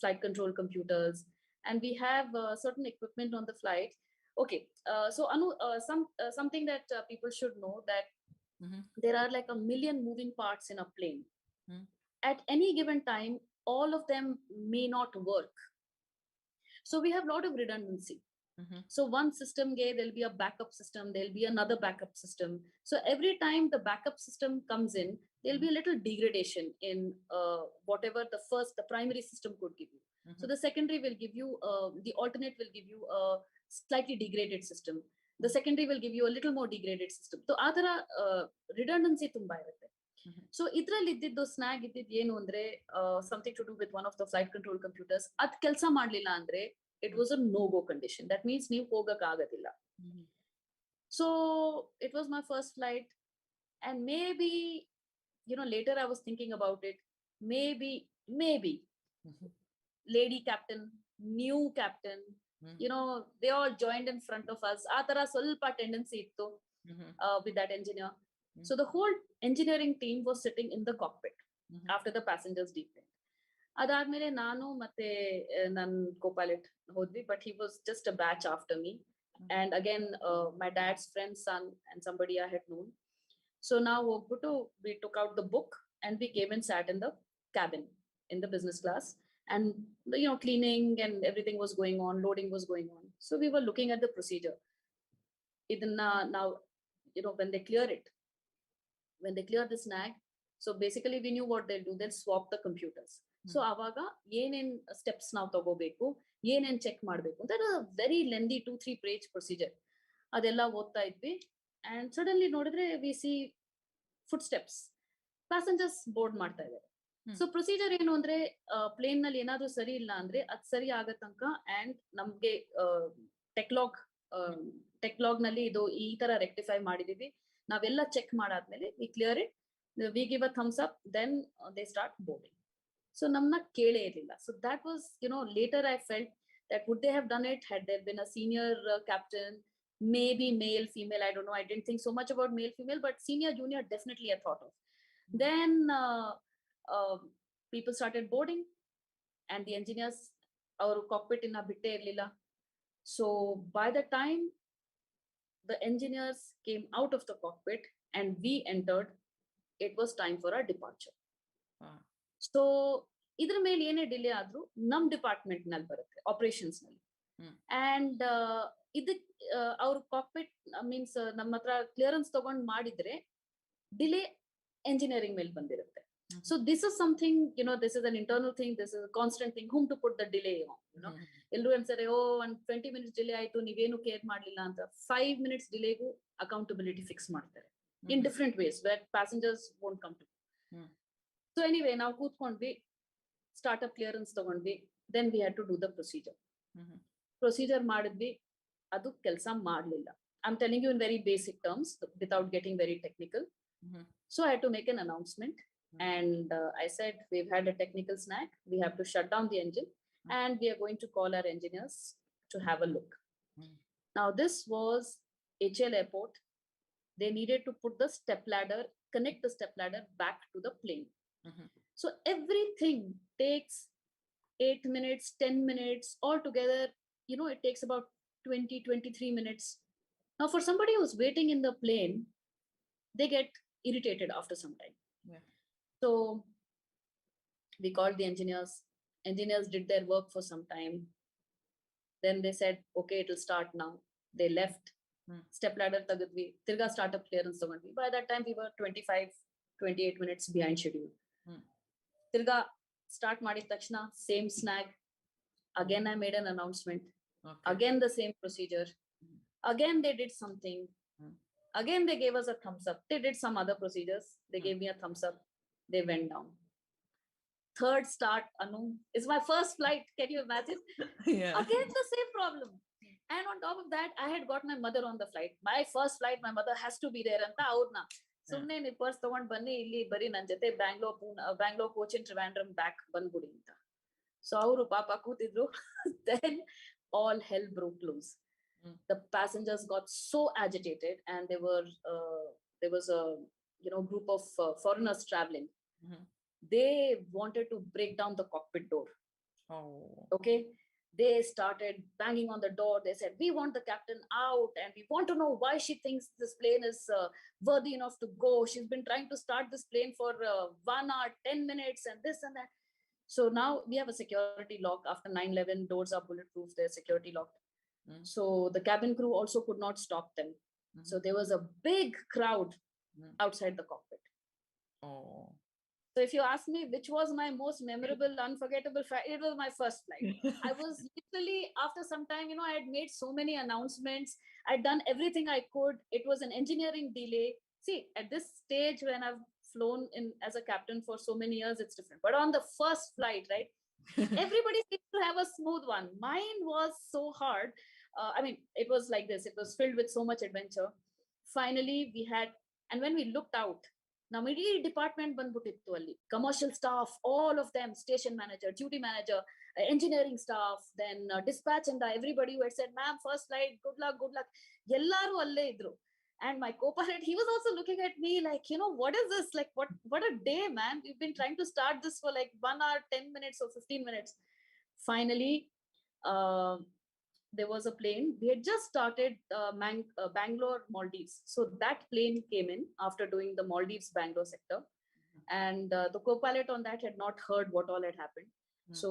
flight control computers, and we have certain equipment on the flight Okay. So Anu, something that people should know that Mhm. there are like a million moving parts in a plane. Mm. At any given time, all of them may not work. So we have a lot of redundancy. Mhm. So one system gay, there'll be a backup system, there'll be another backup system. So every time the backup system comes in, there'll be a little degradation in whatever the primary system could give you. So Mhm. the secondary will give you, the alternate will give you a slightly degraded system. The secondary will give you a little more degraded system. So ಆ ತರ redundancy ತುಂಬಾ ಇರುತ್ತೆ. So ಇದ್ರಲ್ಲಿ ಇದ್ದಿದ್ದು ಸ್ನಾಗ್ ಇದ್ದಿದ್ದು ಏನು ಅಂದ್ರೆ something to do with one of the flight control computers ಅದ್ ಕೆಲಸ ಮಾಡ್ಲಿಲ್ಲ ಅಂದ್ರೆ it was a no-go condition. That means ನೀವು ಹೋಗಕ್ ಆಗೋದಿಲ್ಲ. So it was my first flight, and maybe, later I was thinking about it. Maybe lady captain, new captain, they all joined in front of us. ಆ ತರ ಸ್ವಲ್ಪ tendency ಇತ್ತು with that engineer. So the whole engineering team was sitting in the cockpit after the passengers deplaned. ಅದಾದ್ಮೇಲೆ ನಾನು ಮತ್ತೆ ನನ್ನ co-pilot ಹೋದ್ವಿ, but he was just a batch after me. And again, my dad's friend's son and somebody I had known. So now we took out the book and we came and sat in the cabin in the business class, and cleaning and everything was going on, loading was going on. So we were looking at the procedure. Idna now, when they clear the snag, so basically we knew what they'll do. They'll swap the computers. So avaga ಏನೇನ್ steps ನಾವು ತಗೋಬೇಕು, ಏನೇನ್ check ಮಾಡಬೇಕು ಅಂತ very lengthy 2-3 page procedure ಅದೆಲ್ಲ ಓದ್ತಾ ಇದ್ವಿ. And suddenly ನೋಡಿದ್ರೆ we see footsteps, passengers board ಮಾಡ್ತಾ ಇದ್ದಾರೆ. ಸೊ ಪ್ರೊಸೀಜರ್ ಏನು ಅಂದ್ರೆ ಪ್ಲೇನ್ ನಲ್ಲಿ ಏನಾದ್ರೂ ಸರಿ ಇಲ್ಲ ಅಂದ್ರೆ ಅದ್ ಸರಿ ಆಗೋ ತನಕ ಅಂಡ್ ನಮ್ಗೆ ಟೆಕ್ಲಾಗ್ ನಲ್ಲಿ ಇದು ಈ ತರ ರೆಕ್ಟಿಫೈ ಮಾಡಿದೀವಿ, ನಾವೆಲ್ಲ ಚೆಕ್ ಮಾಡಾದ್ಮೇಲೆ we clear it, we give a thumbs up, then they start boarding. So namna kele irilla. So that was, later I felt that would they have done it had there been a senior captain, maybe male, female, I don't know. I didn't think so much about male, female, but senior, junior, definitely I thought of. Then people started boarding, and the engineers, our cockpit inna bitte irlilla. So by the time the engineers came out of the cockpit and we entered, it was time for our departure. So ಇದ್ರ ಮೇಲೆ ಏನೇ delay ಆದ್ರೂ ನಮ್ department ನಲ್ಲಿ ಬರುತ್ತೆ, operations ನಲ್ಲಿ. And ಇದಕ್ ಅವ್ರ ಕಾಕ್ಪಿಟ್ ಮೀನ್ಸ್ ನಮ್ಮ ಹತ್ರ ಕ್ಲಿಯರೆನ್ಸ್ ತಗೊಂಡ್ ಮಾಡಿದ್ರೆ ಡಿಲೇ ಎಂಜಿನಿಯರಿಂಗ್ ಮೇಲೆ ಬಂದಿರುತ್ತೆ. So this is something, this is an internal thing, this is constant thing, whom to put the delay. ಎಲ್ರು ಅನ್ಸರೆ ಒಂದ್ 20 minutes ಡಿಲೇ ಆಯ್ತು, ನೀವೇನು ಕೇರ್ ಮಾಡ್ಲಿಲ್ಲ ಅಂತ. 5 minutes ಡಿಲೇಗೂ ಅಕೌಂಟಬಿಲಿಟಿ ಫಿಕ್ಸ್ ಮಾಡ್ತಾರೆ in different ways where passengers won't come to. So anyway, ನಾವು ಕೂತ್ಕೊಂಡ್ವಿ, ಸ್ಟಾರ್ಟ್ಅಪ್ ಕ್ಲಿಯರೆನ್ಸ್ ತಗೊಂಡ್ವಿ, then we had to do the procedure. Procedure ಮಾಡಿದ್ವಿ, ಅದು ಕೆಲಸ ಮಾಡ್ಲಿಲ್ಲ. I am telling you in very basic terms without getting very technical. So I had to make an announcement, and I said we've had a technical snag, we have to shut down the engine, and we are going to call our engineers to have a look. Now this was HL airport. They needed to put the step ladder, connect the step ladder back to the plane. So everything takes 8 minutes, 10 minutes altogether. It takes about 20-23 minutes. Now for somebody who's waiting in the plane, they get irritated after some time. So we called the engineers. Engineers did their work for some time. Then they said, okay, it'll start now. They left. Step ladder ತಗದ್ವಿ, ತಿರ್ಗಾ startup clearance ತಗೊಂಡ್ವಿ. By that time we were 25-28 minutes behind schedule. ತಿರ್ಗಾ start ಮಾಡಿದ ತಕ್ಷಣ same ಸ್ನಾಗ್. Again I made an announcement. Again the same procedure. Again they did something. Again they gave us a thumbs up. They did some other procedures. They gave me a thumbs up. They went down. Third start, Anu, is my first flight. Can you imagine? Yeah. Again the same problem. And on top of that, I had got my mother on the flight. My first flight, my mother has to be there ಅಂತ ಅವ್ರನ್ನ ಸುಮ್ನೆ ನೀವು purse ತಗೊಂಡ್ ಬನ್ನಿ, ಇಲ್ಲಿ ಬರೀ ನನ್ ಜೊತೆ ಬ್ಯಾಂಗ್ಳೂರ್ ಕೋಚಿನ್ ಟ್ರಿವಾಂಡ್ರಮ್ ಬ್ಯಾಕ್ ಬಂದ್ಬಿಡಿ ಅಂತ. ಸೊ ಅವರು ಪಾಪ ಕೂತಿದ್ರು. Then all hell broke loose. The passengers got so agitated, and there was a group of foreigners traveling. They wanted to break down the cockpit door. Okay, They started banging on the door. They said, we want the captain out, and we want to know why she thinks this plane is worthy enough to go. She's been trying to start this plane for 1 hour 10 minutes and this and that. So now we have a security lock. After 9/11, doors are bulletproof, they're security locked. So the cabin crew also could not stop them. So there was a big crowd outside the cockpit. Oh. So if you ask me which was my most memorable, unforgettable flight, it was my first flight. I was literally, after some time, I had made so many announcements. I'd done everything I could. It was an engineering delay. See, at this stage, when I've flown in as a captain for so many years, it's different. But on the first flight, right, everybody seems to have a smooth one. Mine was so hard. It was like this. It was filled with so much adventure. Finally, we had, and when we looked out, ನಮ್ಮ ಇಡೀ department ಬಂದ್ಬಿಟ್ಟಿತ್ತು ಅಲ್ಲಿ. Commercial staff, all of them, station manager, duty manager, engineering staff, then dispatch ಇಂದ everybody who had said ma'am first flight, good luck, ಎಲ್ಲರೂ ಅಲ್ಲೇ ಇದ್ರು. And my co-pilot, he was also looking at me like, what is this? Like, what a day, man. We've been trying to start this for like 1 hour, 10 minutes or 15 minutes. Finally, there was a plane. We had just started Bangalore, Maldives. So that plane came in after doing the Maldives, Bangalore sector. And the co-pilot on that had not heard what all had happened. So,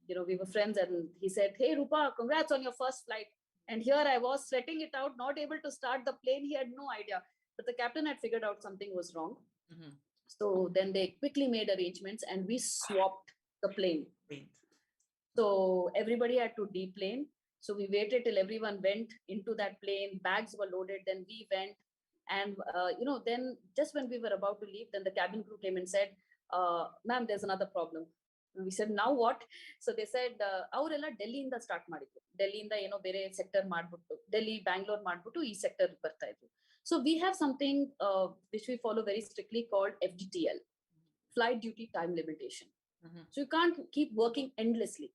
we were friends, and he said, hey, Roopa, congrats on your first flight. And here I was sweating it out, not able to start the plane. He had no idea. But the captain had figured out something was wrong. So then they quickly made arrangements and we swapped the plane. So everybody had to deplane. So we waited till everyone went into that plane, bags were loaded, then we went. And, then just when we were about to leave, then the cabin crew came and said, ma'am, there's another problem. And we said, now what? So they said, ಅವರೆಲ್ಲ ಡೆಲ್ಲಿಯಿಂದ start ಮಾಡಿದ್ರು. ಡೆಲ್ಲಿಯಿಂದ ಬೇರೆ sector ಮಾಡ್ಬಿಟ್ಟು, ಡೆಲ್ಲಿ ಬ್ಯಾಂಗ್ಳೂರ್ ಮಾಡ್ಬಿಟ್ಟು ಈ sector ಬರ್ತಾ ಇದ್ರು. So we have something which we follow very strictly called FDTL, Flight Duty Time Limitation. So you can't keep working endlessly.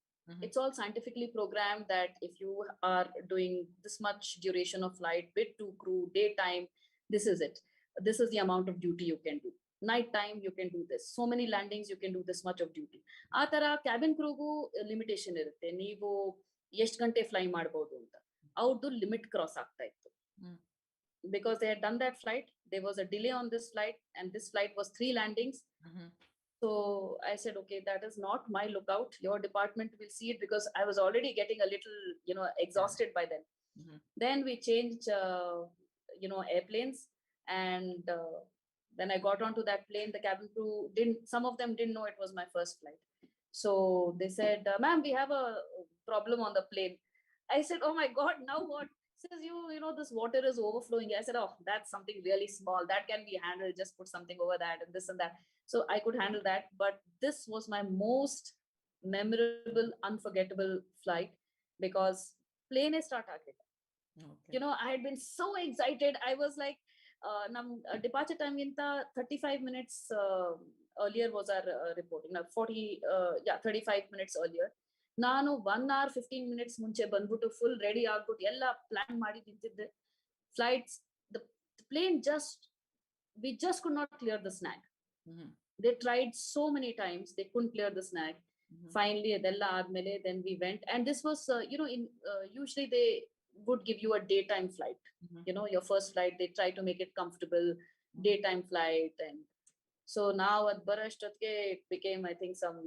It's all scientifically programmed that if you are doing this much duration of flight with 2 crew, daytime, this is it. This is the amount of duty you can do. Night time, you can do this. So many landings, you can do this much of duty. ಆ ತರ cabin ಕ್ರೂಗೂ limitation ಇರುತ್ತೆ. ನೀವು ಎಷ್ಟು ಗಂಟೆ fly ಮಾಡಬಹುದು ಅಂತ. ಅವ್ರದ್ದು limit cross ಆಗ್ತಾ ಇತ್ತು. Because they had done that flight, there was a delay on this flight, and this flight was 3 landings. So I said, okay, that is not my lookout. Your department will see it, because I was already getting a little, exhausted by then. Then we changed, airplanes, and when I got onto that plane, the cabin crew some of them didn't know it was my first flight. So they said, ma'am, we have a problem on the plane. I said, oh my God, now what? Says, this water is overflowing. I said, oh, that's something really small. That can be handled. Just put something over that and this and that. So I could handle that. But this was my most memorable, unforgettable flight, because plane start agita. Okay. I had been so excited. I was like, departure time ginta 35 minutes earlier was our reporting. Now 35 minutes earlier. ನಾನು 1 hour 15 minutes ಮುಂಚೆ ಬಂದ್ಬಿಟ್ಟು full ready ಆಗ್ಬಿಟ್ಟು ಎಲ್ಲ plan ಮಾಡಿ ನಿಂತಿದ್ದೆ. Flights, the plane we just could not clear the snag. They tried so many times, they couldn't clear the snag. Finally ಅದೆಲ್ಲ ಆದ್ಮೇಲೆ then we went, and this was usually they would give you a daytime flight. Your first flight, they try to make it comfortable, daytime flight. And so now at Barashtotke, it became, I think, some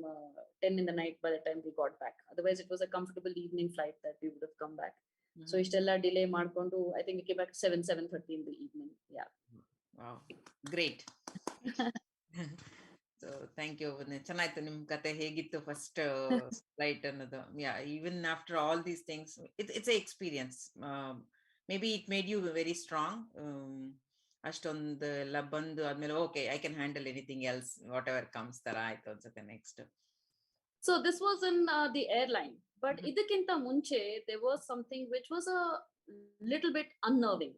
10 in the night by the time we got back. Otherwise, it was a comfortable evening flight that we would have come back. So ishtella delay ಮಾಡ್ಕೊಂಡು, I think we came back 7:30 in the evening. Yeah. Wow, great. So thank you. ಚೆನ್ನಾಯ್ತು ನಿಮ್ ಕತೆ ಹೇಗಿತ್ತು first flight ಅನ್ನೋದು. Even after all these things, it's a experience. Maybe it made you very strong. ಅಷ್ಟೊಂದು ಎಲ್ಲ ಬಂದು ಆದ್ಮೇಲೆ okay, I can handle anything else, whatever comes ತರ ಆಯ್ತು ಅನ್ಸುತ್ತೆ next. So this was in the airline, but ಇದಕ್ಕಿಂತ ಮುಂಚೆ there was something which was a little bit unnerving.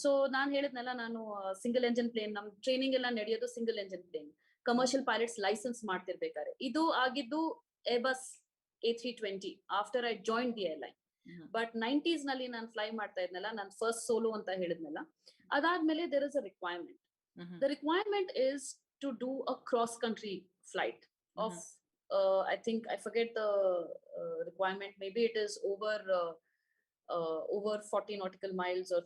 So ನಾನು ಹೇಳಿದ್ನಲ್ಲ, ನಾನು ಸಿಂಗಲ್ ಎಂಜಿನ್ ಪ್ಲೇನ್, ನಮ್ ಟ್ರೈನಿಂಗ್ ಎಲ್ಲ ನಡೆಯೋದು single engine plane, commercial pilots license ಮಾಡ್ತಿರ್ಬೇಕಾದ್ರೆ. ಇದು ಆಗಿದ್ದು Airbus A320 after I joined the airline. But 90s ನಲ್ಲಿ ನಾನು ಫ್ಲೈ ಮಾಡ್ತಾ ಇದ್ನಲ್ಲ, ನಾನು ಫಸ್ಟ್ ಸೋಲೋ ಅಂತ ಹೇಳಿದ್ನಲ್ಲ, ಅದಾದ್ಮೇಲೆ there is a requirement. The requirement is to do a cross country flight of I think I forget the requirement. Maybe it is over 40 nautical miles or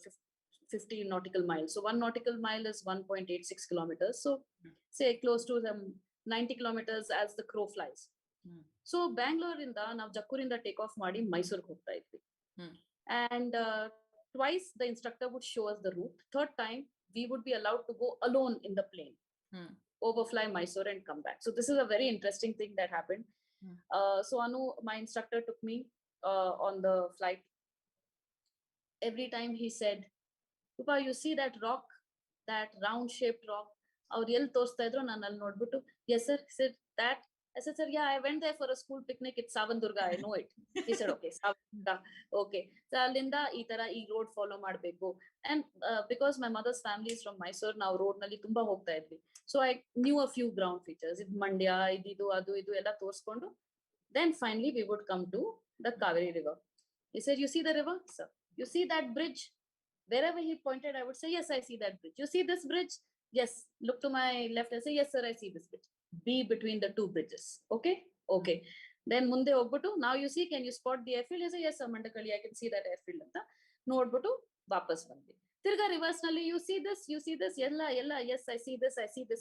50 nautical miles. So 1 nautical mile is 1.86 kilometers. So say close to 90 kilometers as the crow flies. So Bangalore ಇಂದ ನಾವು ಜಕ್ಕೂರಿಂದ take off ಮಾಡಿ ಮೈಸೂರಿಗೆ ಹೋಗ್ತಾ ಇದ್ವಿ. And twice the instructor would show us the route. Third time we would be allowed to go alone in the plane, overfly Mysore and come back. So this is a very interesting thing that happened. So Anu, my instructor, took me on the flight. Every time he said, Roopa, you see that rock, that round shaped rock? ಅವ್ರು ಎಲ್ಲಿ ತೋರಿಸ್ತಾ ಇದ್ರು ನಾನು ಅಲ್ಲಿ ನೋಡ್ಬಿಟ್ಟು, yes sir, said that. I said, sir, yeah, I went there for a school picnic. It's Savandurga, I know it. He said, okay, Savandurga, okay. So ಅಲ್ಲಿಂದ ಈ ತರ ಈ ರೋಡ್ ಫಾಲೋ ಮಾಡ್ಬೇಕು. And because my mother's family is from Mysore, ನಾವು road ನಲ್ಲಿ ತುಂಬಾ ಹೋಗ್ತಾ ಇದ್ವಿ. So I knew a few ground features. ಇದು ಮಂಡ್ಯ, ಇದು ಅದು ಇದು ಎಲ್ಲ ತೋರಿಸ್ಕೊಂಡು, then finally we would come to the Kaveri river. He said, you see the river, sir? You see that bridge? Wherever he pointed, I would say, yes, I see that bridge. You see this bridge? Yes. Look to my left and say, yes, sir, I see this bridge. Be between the two bridges. Okay? Okay. Then munde hogbuttu, now you see, can you spot the airfield? He said, yes, sir, Mandakali, I can see that airfield. Anta nodbuttu vapas bandi. Tirga reverse nalli, you see this, yella, yes, I see this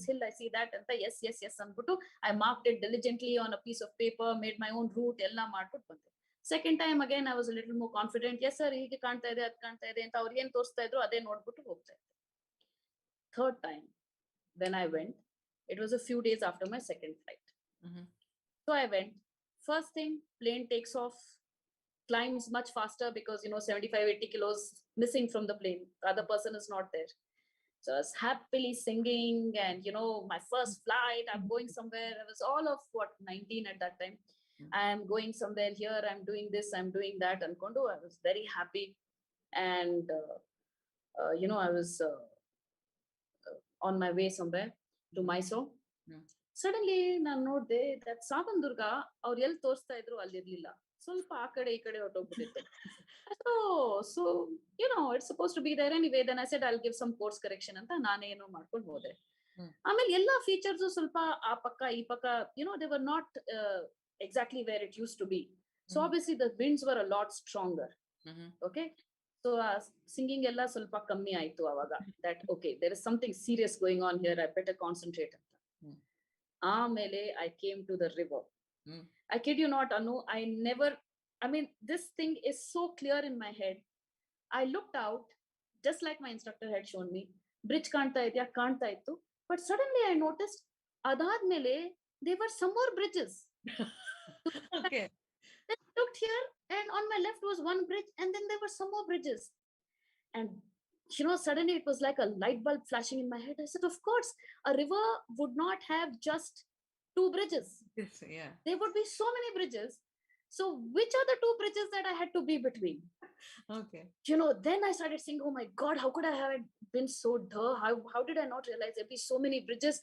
hill, I see that. Anta yes, anbuttu, I marked it diligently on a piece of paper, made my own route, ella ಮಾಡ್ಬಿಟ್ಟು ಬಂದೆ. Second time again, I was a little more confident. Yes, sir, ಹೀಗೆ ಕಾಣ್ತಾ ಇದೆ, ಅದು ಕಾಣ್ತಾ ಇದೆ ಅಂತ ಅವ್ರು ಏನ್ ತೋರಿಸ್ತಾ ಇದ್ರು ಅದೇ ನೋಡ್ಬಿಟ್ಟು ಹೋಗ್ತಾ ಇದ್ದೆ. Third time, when I went, it was a few days after my second flight. So I went. First thing, plane takes off, climbs much faster because, 75-80 kilos missing from the plane. The other person is not there. So I was happily singing and, my first flight, I'm going somewhere. I was all of 19 at that time. I am going somewhere here, I'm doing this, I'm doing that. And Kondo, I was very happy. And, I was on my way somewhere to Mysore. Suddenly, ನಾನು ನೋಡ್ದೆ that Savandurga, ಅವ್ರು ಎಲ್ಲಿ ತೋರಿಸ್ತಾ ಇದ್ರು ಅಲ್ಲಿ ಇರ್ಲಿಲ್ಲ. ಸ್ವಲ್ಪ ಆ ಕಡೆ ಈ ಕಡೆ ಹೊರಟೋಗ್ಬಿಟ್ಟಿತ್ತು. So, it's supposed to be there anyway. Then I said, I'll give some course correction ಅಂತ ನಾನೇನೋ ಮಾಡ್ಕೊಂಡು ಹೋದೆ. ಆಮೇಲೆ ಎಲ್ಲಾ ಫೀಚರ್ಸ್ ಸ್ವಲ್ಪ ಆ ಪಕ್ಕ ಈ ಪಕ್ಕ, they were not exactly where it used to be. So obviously the winds were a lot stronger. Okay. So singing ella solpa kammi aitu avaga, that okay, there is something serious going on here, I better concentrate anta. Amele I came to the river. I kid you not, Anu, this thing is so clear in my head. I looked out, just like my instructor had shown me, bridge kaanta ittu, but suddenly I noticed adadmele there were some more bridges. Okay. Then I looked here, and on my left was one bridge, and then there were some more bridges. And suddenly it was like a light bulb flashing in my head. I said, of course, a river would not have just two bridges. Yes, yeah. There would be so many bridges. So which are the two bridges that I had to be between? Okay. Then I started saying, oh my God, how could I have been so duh? How did I not realize there'd be so many bridges?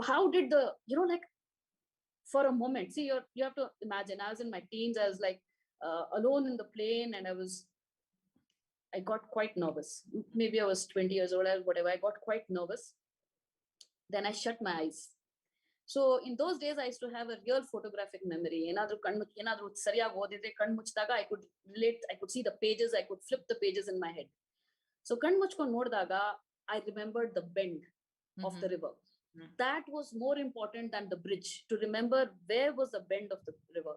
How did the, for a moment, see, you have to imagine, I was in my teens, I was like alone in the plane, and I got quite nervous. Maybe I was 20 years old or whatever. I got quite nervous. Then I shut my eyes. So in those days, I used to have a real photographic memory. Enadru sariyagi odidre kannu muchdaga I could relate, I could see the pages, I could flip the pages in my head. So kannu muchkondu nodidaga I remembered the bend of the river. That was more important than the bridge, to remember where was the bend of the river.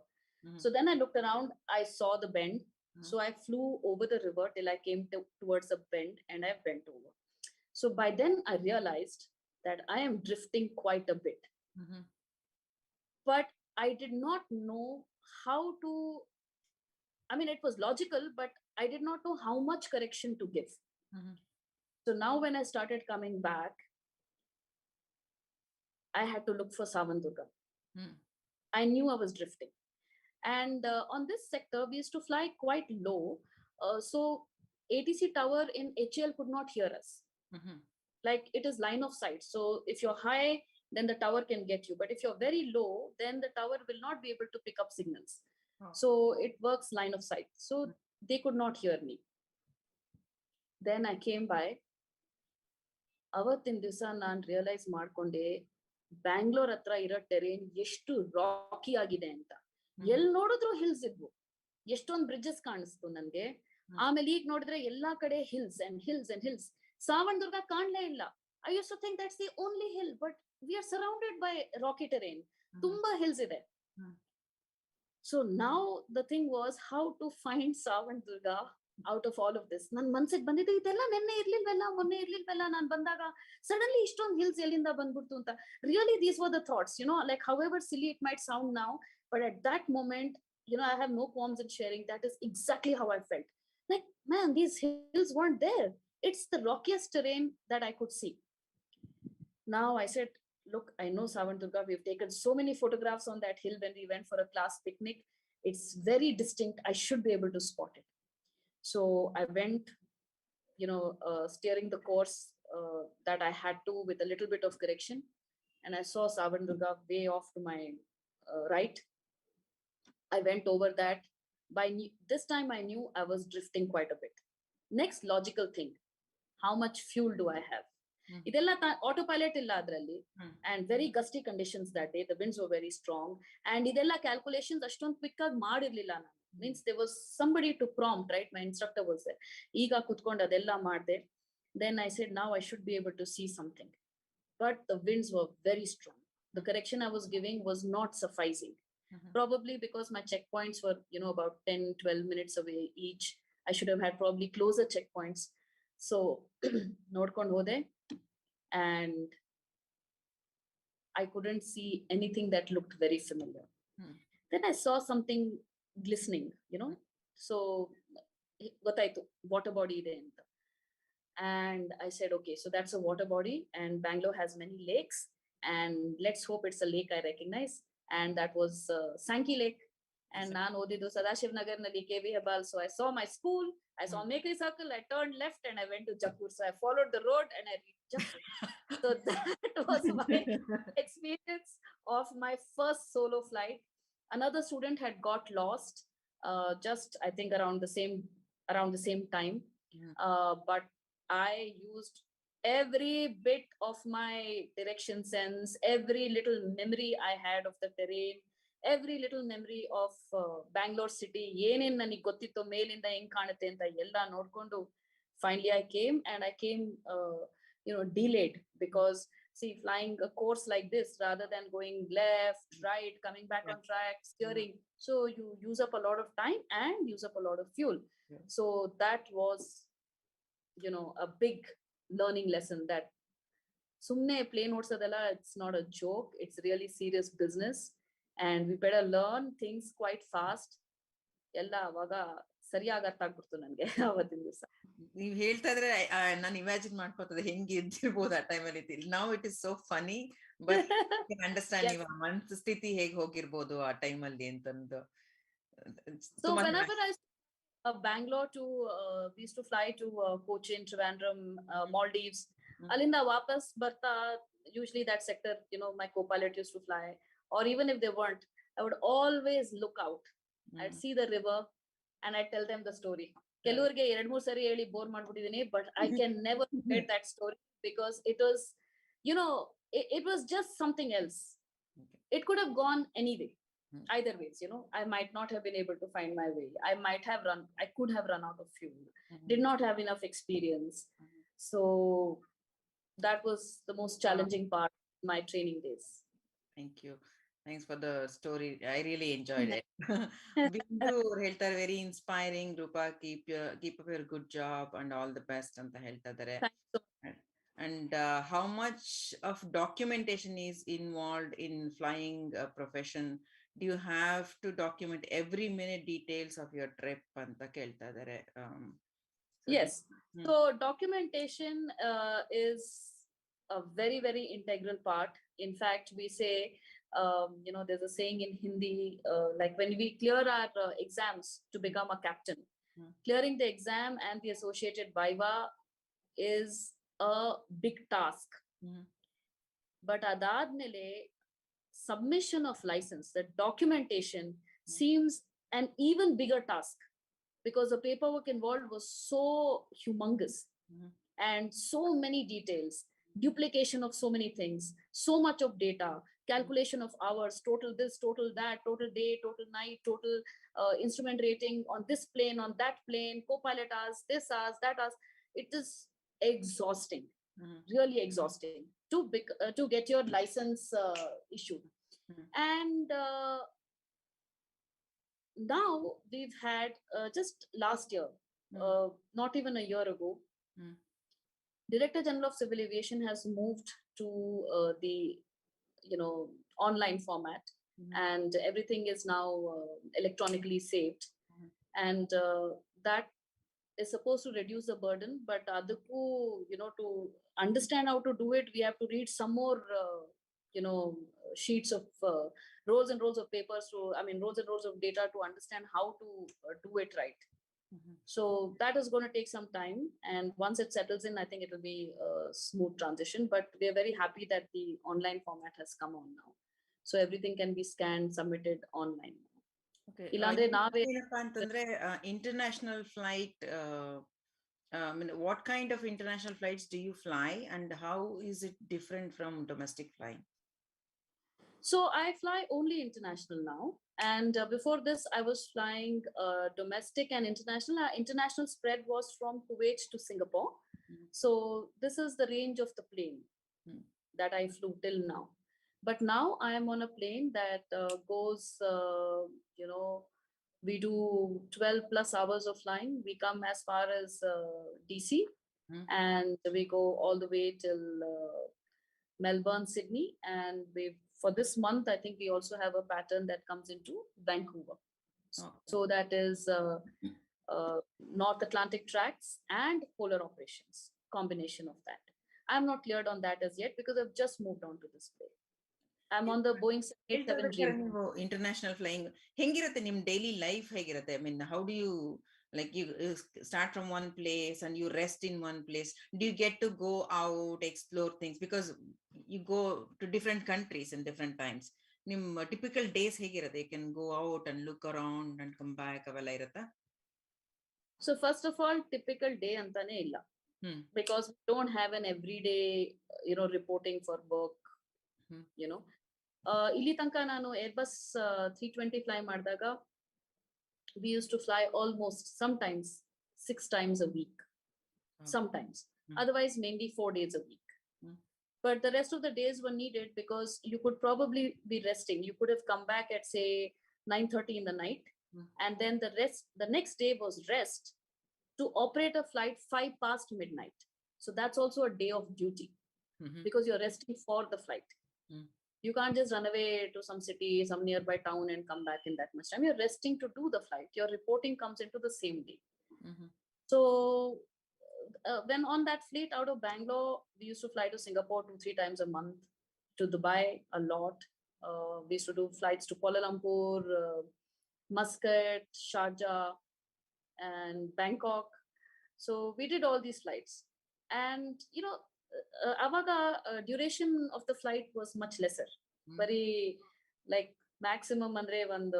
So then I looked around, I saw the bend. So I flew over the river till I came towards the bend, and I bent over. So by then I realized that I am drifting quite a bit. But I did not know how to, it was logical, but I did not know how much correction to give. So now when I started coming back, I had to look for Savandurga. I knew I was drifting. And on this sector, we used to fly quite low. So ATC tower in HAL could not hear us. Like, it is line of sight. So if you're high, then the tower can get you. But if you're very low, then the tower will not be able to pick up signals. So it works line of sight. So they could not hear me. Then I came by. Avatin divsa naan realize ಮಾಡ್ಕೊಂಡೆ, ಬ್ಯಾಂಗ್ಳೂರ್ ಹತ್ರ ಇರೋ terrain ಎಷ್ಟು ರಾಕಿ ಆಗಿದೆ ಅಂತ. L ನೋಡಿದ್ರು hills ಇದ್ವು, ಎಷ್ಟೊಂದ್ bridges ಕಾಣಿಸ್ತು ನನ್ಗೆ. ಆಮೇಲೆ ಈಗ ನೋಡಿದ್ರೆ ಎಲ್ಲಾ ಕಡೆ hills and hills and hills. Savandurga ಕಾಣ್ಲೇ ಇಲ್ಲ. I use to think that's the only hill, but we are surrounded by rocky terrain. ತುಂಬಾ ಹಿಲ್ಸ್ ಇದೆ. So now the thing was how to find Savandurga out of all of this. ನನ್ ಮನ್ಸಿಗೆ ಬಂದಿದ್ದು ಇದೆಲ್ಲ ನಿನ್ನೆ ಇರ್ಲಿಲ್ವಲ್ಲ, ಮೊನ್ನೆ ಇರ್ಲಿಲ್ವಲ್ಲ, ನಾನ್ ಬಂದಾಗ ಸಡನ್ಲಿ ಇಷ್ಟೊಂದು ಹಿಲ್ಸ್ ಎಲ್ಲಿಂದ ಬಂದ್ಬಿಡ್ತು ಅಂತ. Really these were the thoughts, you know, like how silly it might sound now, but at that moment, you know, I have no qualms in sharing, that is exactly how I felt. Like, man, these hills weren't there. It's the rockiest terrain that I could see. Now I said, look, I know Savandurga, we've taken so many photographs on that hill when we went for a class picnic. It's very distinct. I should be able to spot it. So I went, you know, steering the course that I had to with a little bit of correction. And I saw Savandurga way off to my right. I went over that. This time I knew I was drifting quite a bit. Next logical thing, how much fuel do I have? Idella autopilot illa adralli, and very gusty conditions that day. The winds were very strong, and idella calculations ashtond quick ag madirlilla nanu. Means there was somebody to prompt, right? My instructor was there. Iga kutkondu adella marde. Then I said, now I should be able to see something. But the winds were very strong. The correction I was giving was not sufficing. Probably because my checkpoints were, you know, about 10-12 minutes away each. I should have had probably closer checkpoints. So nodkond hode, and I couldn't see anything that looked very familiar. Then I saw something glistening, you know. So gotaitu water body ide anta. And I said, okay, so that's a water body, and Bangalore has many lakes, and let's hope it's a lake I recognize. And that was Sankey Lake. And Nan Odidu Sadashiv Nagar Nali KV Habal. So I saw my school, I saw Mekri Circle, I turned left and I went to Jaipur. So I followed the road and I reached Jaipur. So that was my experience of my first solo flight. Another student had got lost just, I think, around the same time. But I used every bit of my direction sense, every little memory I had of the terrain, every little memory of Bangalore city. Yenin nanig gottitto melinda heng kanutte anta ella nodkondu finally I came, and I came you know, delayed, because see, flying a course like this, rather than going left, right, coming back on track, steering, so you use up a lot of time and use up a lot of fuel. So that was, you know, a big learning lesson, that sumne plane odsadella, it's not a joke, it's really serious business, and we better learn things quite fast. Ella avaga ಸರಿಯಾಗಿ ಅರ್ಥ ಆಗ್ಬಿಡ್ತು ನನ್ಗೆ ಅವತ್ತಿನ ದಿವಸ. ನೀವ್ ಹೇಳ್ತಾ ಇದ್ರೆ ನಾನು ಇಮ್ಯಾಜಿನ್ ಮಾಡ್ಕೋತದೆ ಹೆಂಗೆ ಇದ್ದಿರ್ಬೋದು ಆ ಟೈಮಲ್ಲಿ. ನಾವು it is so funny, but understand ನಿಮ್ಮ ಮನಸ್ಸು ಸ್ಥಿತಿ ಹೇಗೆ ಹೋಗಿರ್ಬೋದು ಆ ಟೈಮಲ್ಲಿ ಅಂತಂದು. So whenever I Bangalore to we used to fly to Cochin, Trivandrum, Maldives. Alinda wapas barta, usually that sector, you know, my co-pilot used to fly. Or even if they weren't, I would always look out. I'd see the river and I'd tell them the story. Kelurge 2-3 sari heli bore ಮಾಡ್ಬಿಟ್ಟಿದೀನಿ, but I can never forget that story, because it was, you know, it was just something else. It could have gone anyway. Either ways, you know, I might not have been able to find my way. I could have run out of fuel, did not have enough experience. So that was the most challenging part of my training days. Thank you. Thanks for the story. I really enjoyed it. Bindu ಹೇಳ್ತಾರೆ very inspiring. Roopa, keep up your good job and all the best ಅಂತ ಹೇಳ್ತಾ ಇದ್ದಾರೆ. And how much of documentation is involved in flying profession? Do you have to document every minute details of your trip anta kelta idare? Yes. So documentation is a very, very integral part. In fact, we say, you know, there's a saying in Hindi, like when we clear our exams to become a captain, clearing the exam and the associated viva is a big task. But adadmele submission of license, the documentation seems an even bigger task, because the paperwork involved was so humongous and so many details duplication of so many things, so much of data, calculation of hours, total this, total that, total day, total night, total instrument rating on this plane, on that plane, co-pilot hours, this hours, that hours. It is exhausting, really exhausting to get your license issued. And now we've had just last year, not even a year ago, Director General of Civil Aviation has moved to the online format, and everything is now electronically saved, and that is supposed to reduce the burden. But to understand how to do it, we have to read some more sheets of rolls and rolls of papers, rolls and rolls of data to understand how to do it right. So that is going to take some time, and once it settles in, I think it will be a smooth transition. But we are very happy that the online format has come on now, so everything can be scanned, submitted online. Okay. International flight. What kind of international flights do you fly, and how is it different from domestic flying? So I fly only international now. And before this, I was flying domestic and international. Our international spread was from Kuwait to Singapore. So this is the range of the plane that I flew till now. But now I am on a plane that goes, we do 12 plus hours of flying. We come as far as DC, and we go all the way till Melbourne, Sydney, and for this month, I think we also have a pattern that comes into Vancouver. So that is North Atlantic tracks and polar operations, combination of that. I'm not cleared on that as yet because I've just moved on to this plane. I'm on the Boeing 787 international flying. Hengirate nim daily life hegirate. I mean, how do you you start from one place and you rest in one place? Do you get to go out, explore things, because you go to different countries in different times? Nim typical days hegirate. You can go out and look around and come back. So first of all, typical day antane illa, because we don't have an everyday reporting for work. Illi tanka nanu Airbus 320 fly ಮಾಡಿದಾಗ we used to fly almost sometimes 6 times a week, sometimes otherwise mainly 4 days a week. But the rest of the days were needed because you could probably be resting. You could have come back at say 9:30 in the night, and then the next day was rest to operate a flight 5 past midnight. So that's also a day of duty, because you're resting for the flight. You can't just run away to some city, some nearby town and come back in that much time. You're resting to do the flight. Your reporting comes into the same day. So when on that fleet out of Bangalore, we used to fly to Singapore 2-3 times a month, to Dubai a lot. We used to do flights to Kuala Lumpur, Muscat, Sharjah, and Bangkok. So we did all these flights. And, avaga duration of the flight was much lesser. Very like maximum andre one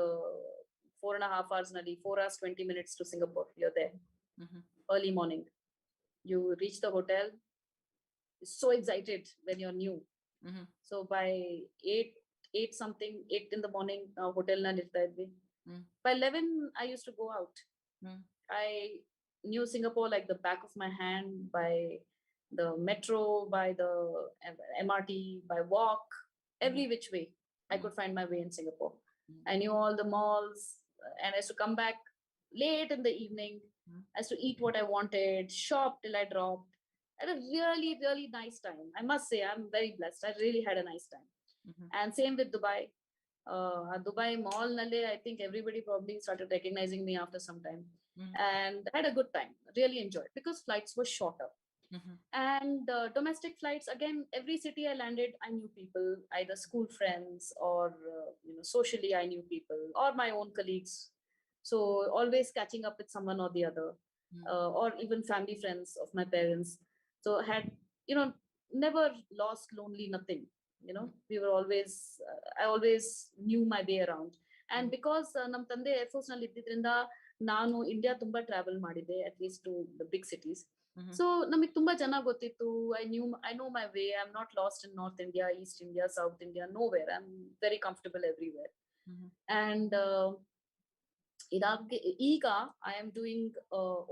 4.5 hours, 4 hours 20 minutes to Singapore. You're there early morning. You reach the hotel. So excited when you're new. So by 8 in the morning, hotel na nirta idvi. By 11, I used to go out. I knew Singapore like the back of my hand, by the metro, by the MRT, by walk, every which way I could find my way in Singapore. I knew all the malls, and I used to come back late in the evening. I used to eat what I wanted, shop till I dropped. I had a really, really nice time. I must say, I'm very blessed. I really had a nice time. And same with Dubai. Dubai mall nalle, I think everybody probably started recognizing me after some time. And I had a good time. Really enjoyed, because flights were shorter. And domestic flights, again, every city I landed, I knew people, either school friends or socially I knew people, or my own colleagues. So always catching up with someone or the other, or even family friends of my parents. So I had never lost, lonely, nothing. We were always I always knew my way around. And because nam tande Air Force nalli iddidrinda ನಾನು India ತುಂಬಾ travel ಮಾಡಿದ್ದೆ, at least to the big cities. So ನಮಗ್ ತುಂಬಾ ಚೆನ್ನಾಗಿ ಗೊತ್ತಿತ್ತು. I know my way. I'm not lost in North India, East India, South India, nowhere. I'm very comfortable everywhere. And ಈಗ I am doing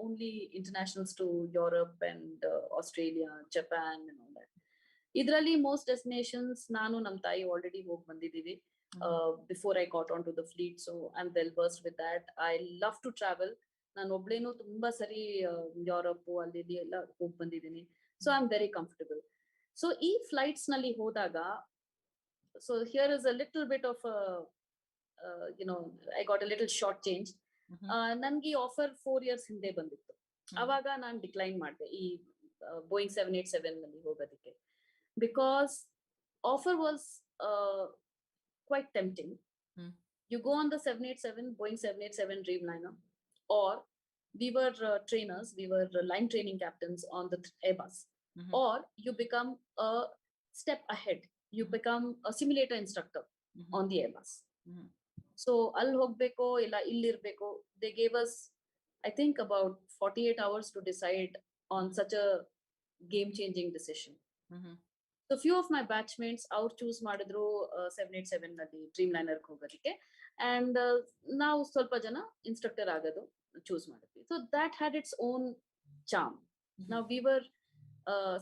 only internationals to Europe and Australia, Japan and all that. ಇದರಲ್ಲಿ most destinations ನಾನು ನಮ್ಮ ತಾಯಿ already ಹೋಗಿ ಬಂದಿದ್ದೀವಿ before I got onto the fleet, so I'm well versed with that. I love to travel. ನಾನು ಒಬ್ಳೇನು ತುಂಬಾ ಸರಿ Europe ಅಲ್ಲಿ ಎಲ್ಲ ಹೋಗಿ ಬಂದಿದ್ದೀನಿ. So I am very comfortable. So ಈ ಫ್ಲೈಟ್ಸ್ ನಲ್ಲಿ ಹೋದಾಗ, so here is a little bit of I got a little short change. ನನ್ಗೆ ಈ ಆಫರ್ 4 years ಹಿಂದೆ ಬಂದಿತ್ತು. ಅವಾಗ ನಾನು ಡಿಕ್ಲೈನ್ ಮಾಡಿದೆ ಈ Boeing 787 ನಲ್ಲಿ ಹೋಗೋದಕ್ಕೆ, because offer was quite tempting. You go on the 787, Boeing 787 Dreamliner, or we were trainers, we were line training captains on the Airbus, or you become a step ahead, you become a simulator instructor on the Airbus. So ಅಲ್ಲಿ ಹೋಗ್ಬೇಕು ಇಲ್ಲ ಇಲ್ಲಿರ್ಬೇಕು. They gave us, I think, about 48 hours to decide on such a game changing decision. So few of my batchmates ಅವ್ರು choose ಮಾಡಿದ್ರು 787 ನಲ್ಲಿ ಡ್ರೀಮ್ಲೈನರ್ ಹೋಗೋದಕ್ಕೆ, and ನಾವು ಸ್ವಲ್ಪ ಜನ ಇನ್ಸ್ಟ್ರಕ್ಟರ್ ಆಗೋದು ಚೂಸ್ ಮಾಡಿದ್ವಿ. So that had its own charm. ನಾವು we were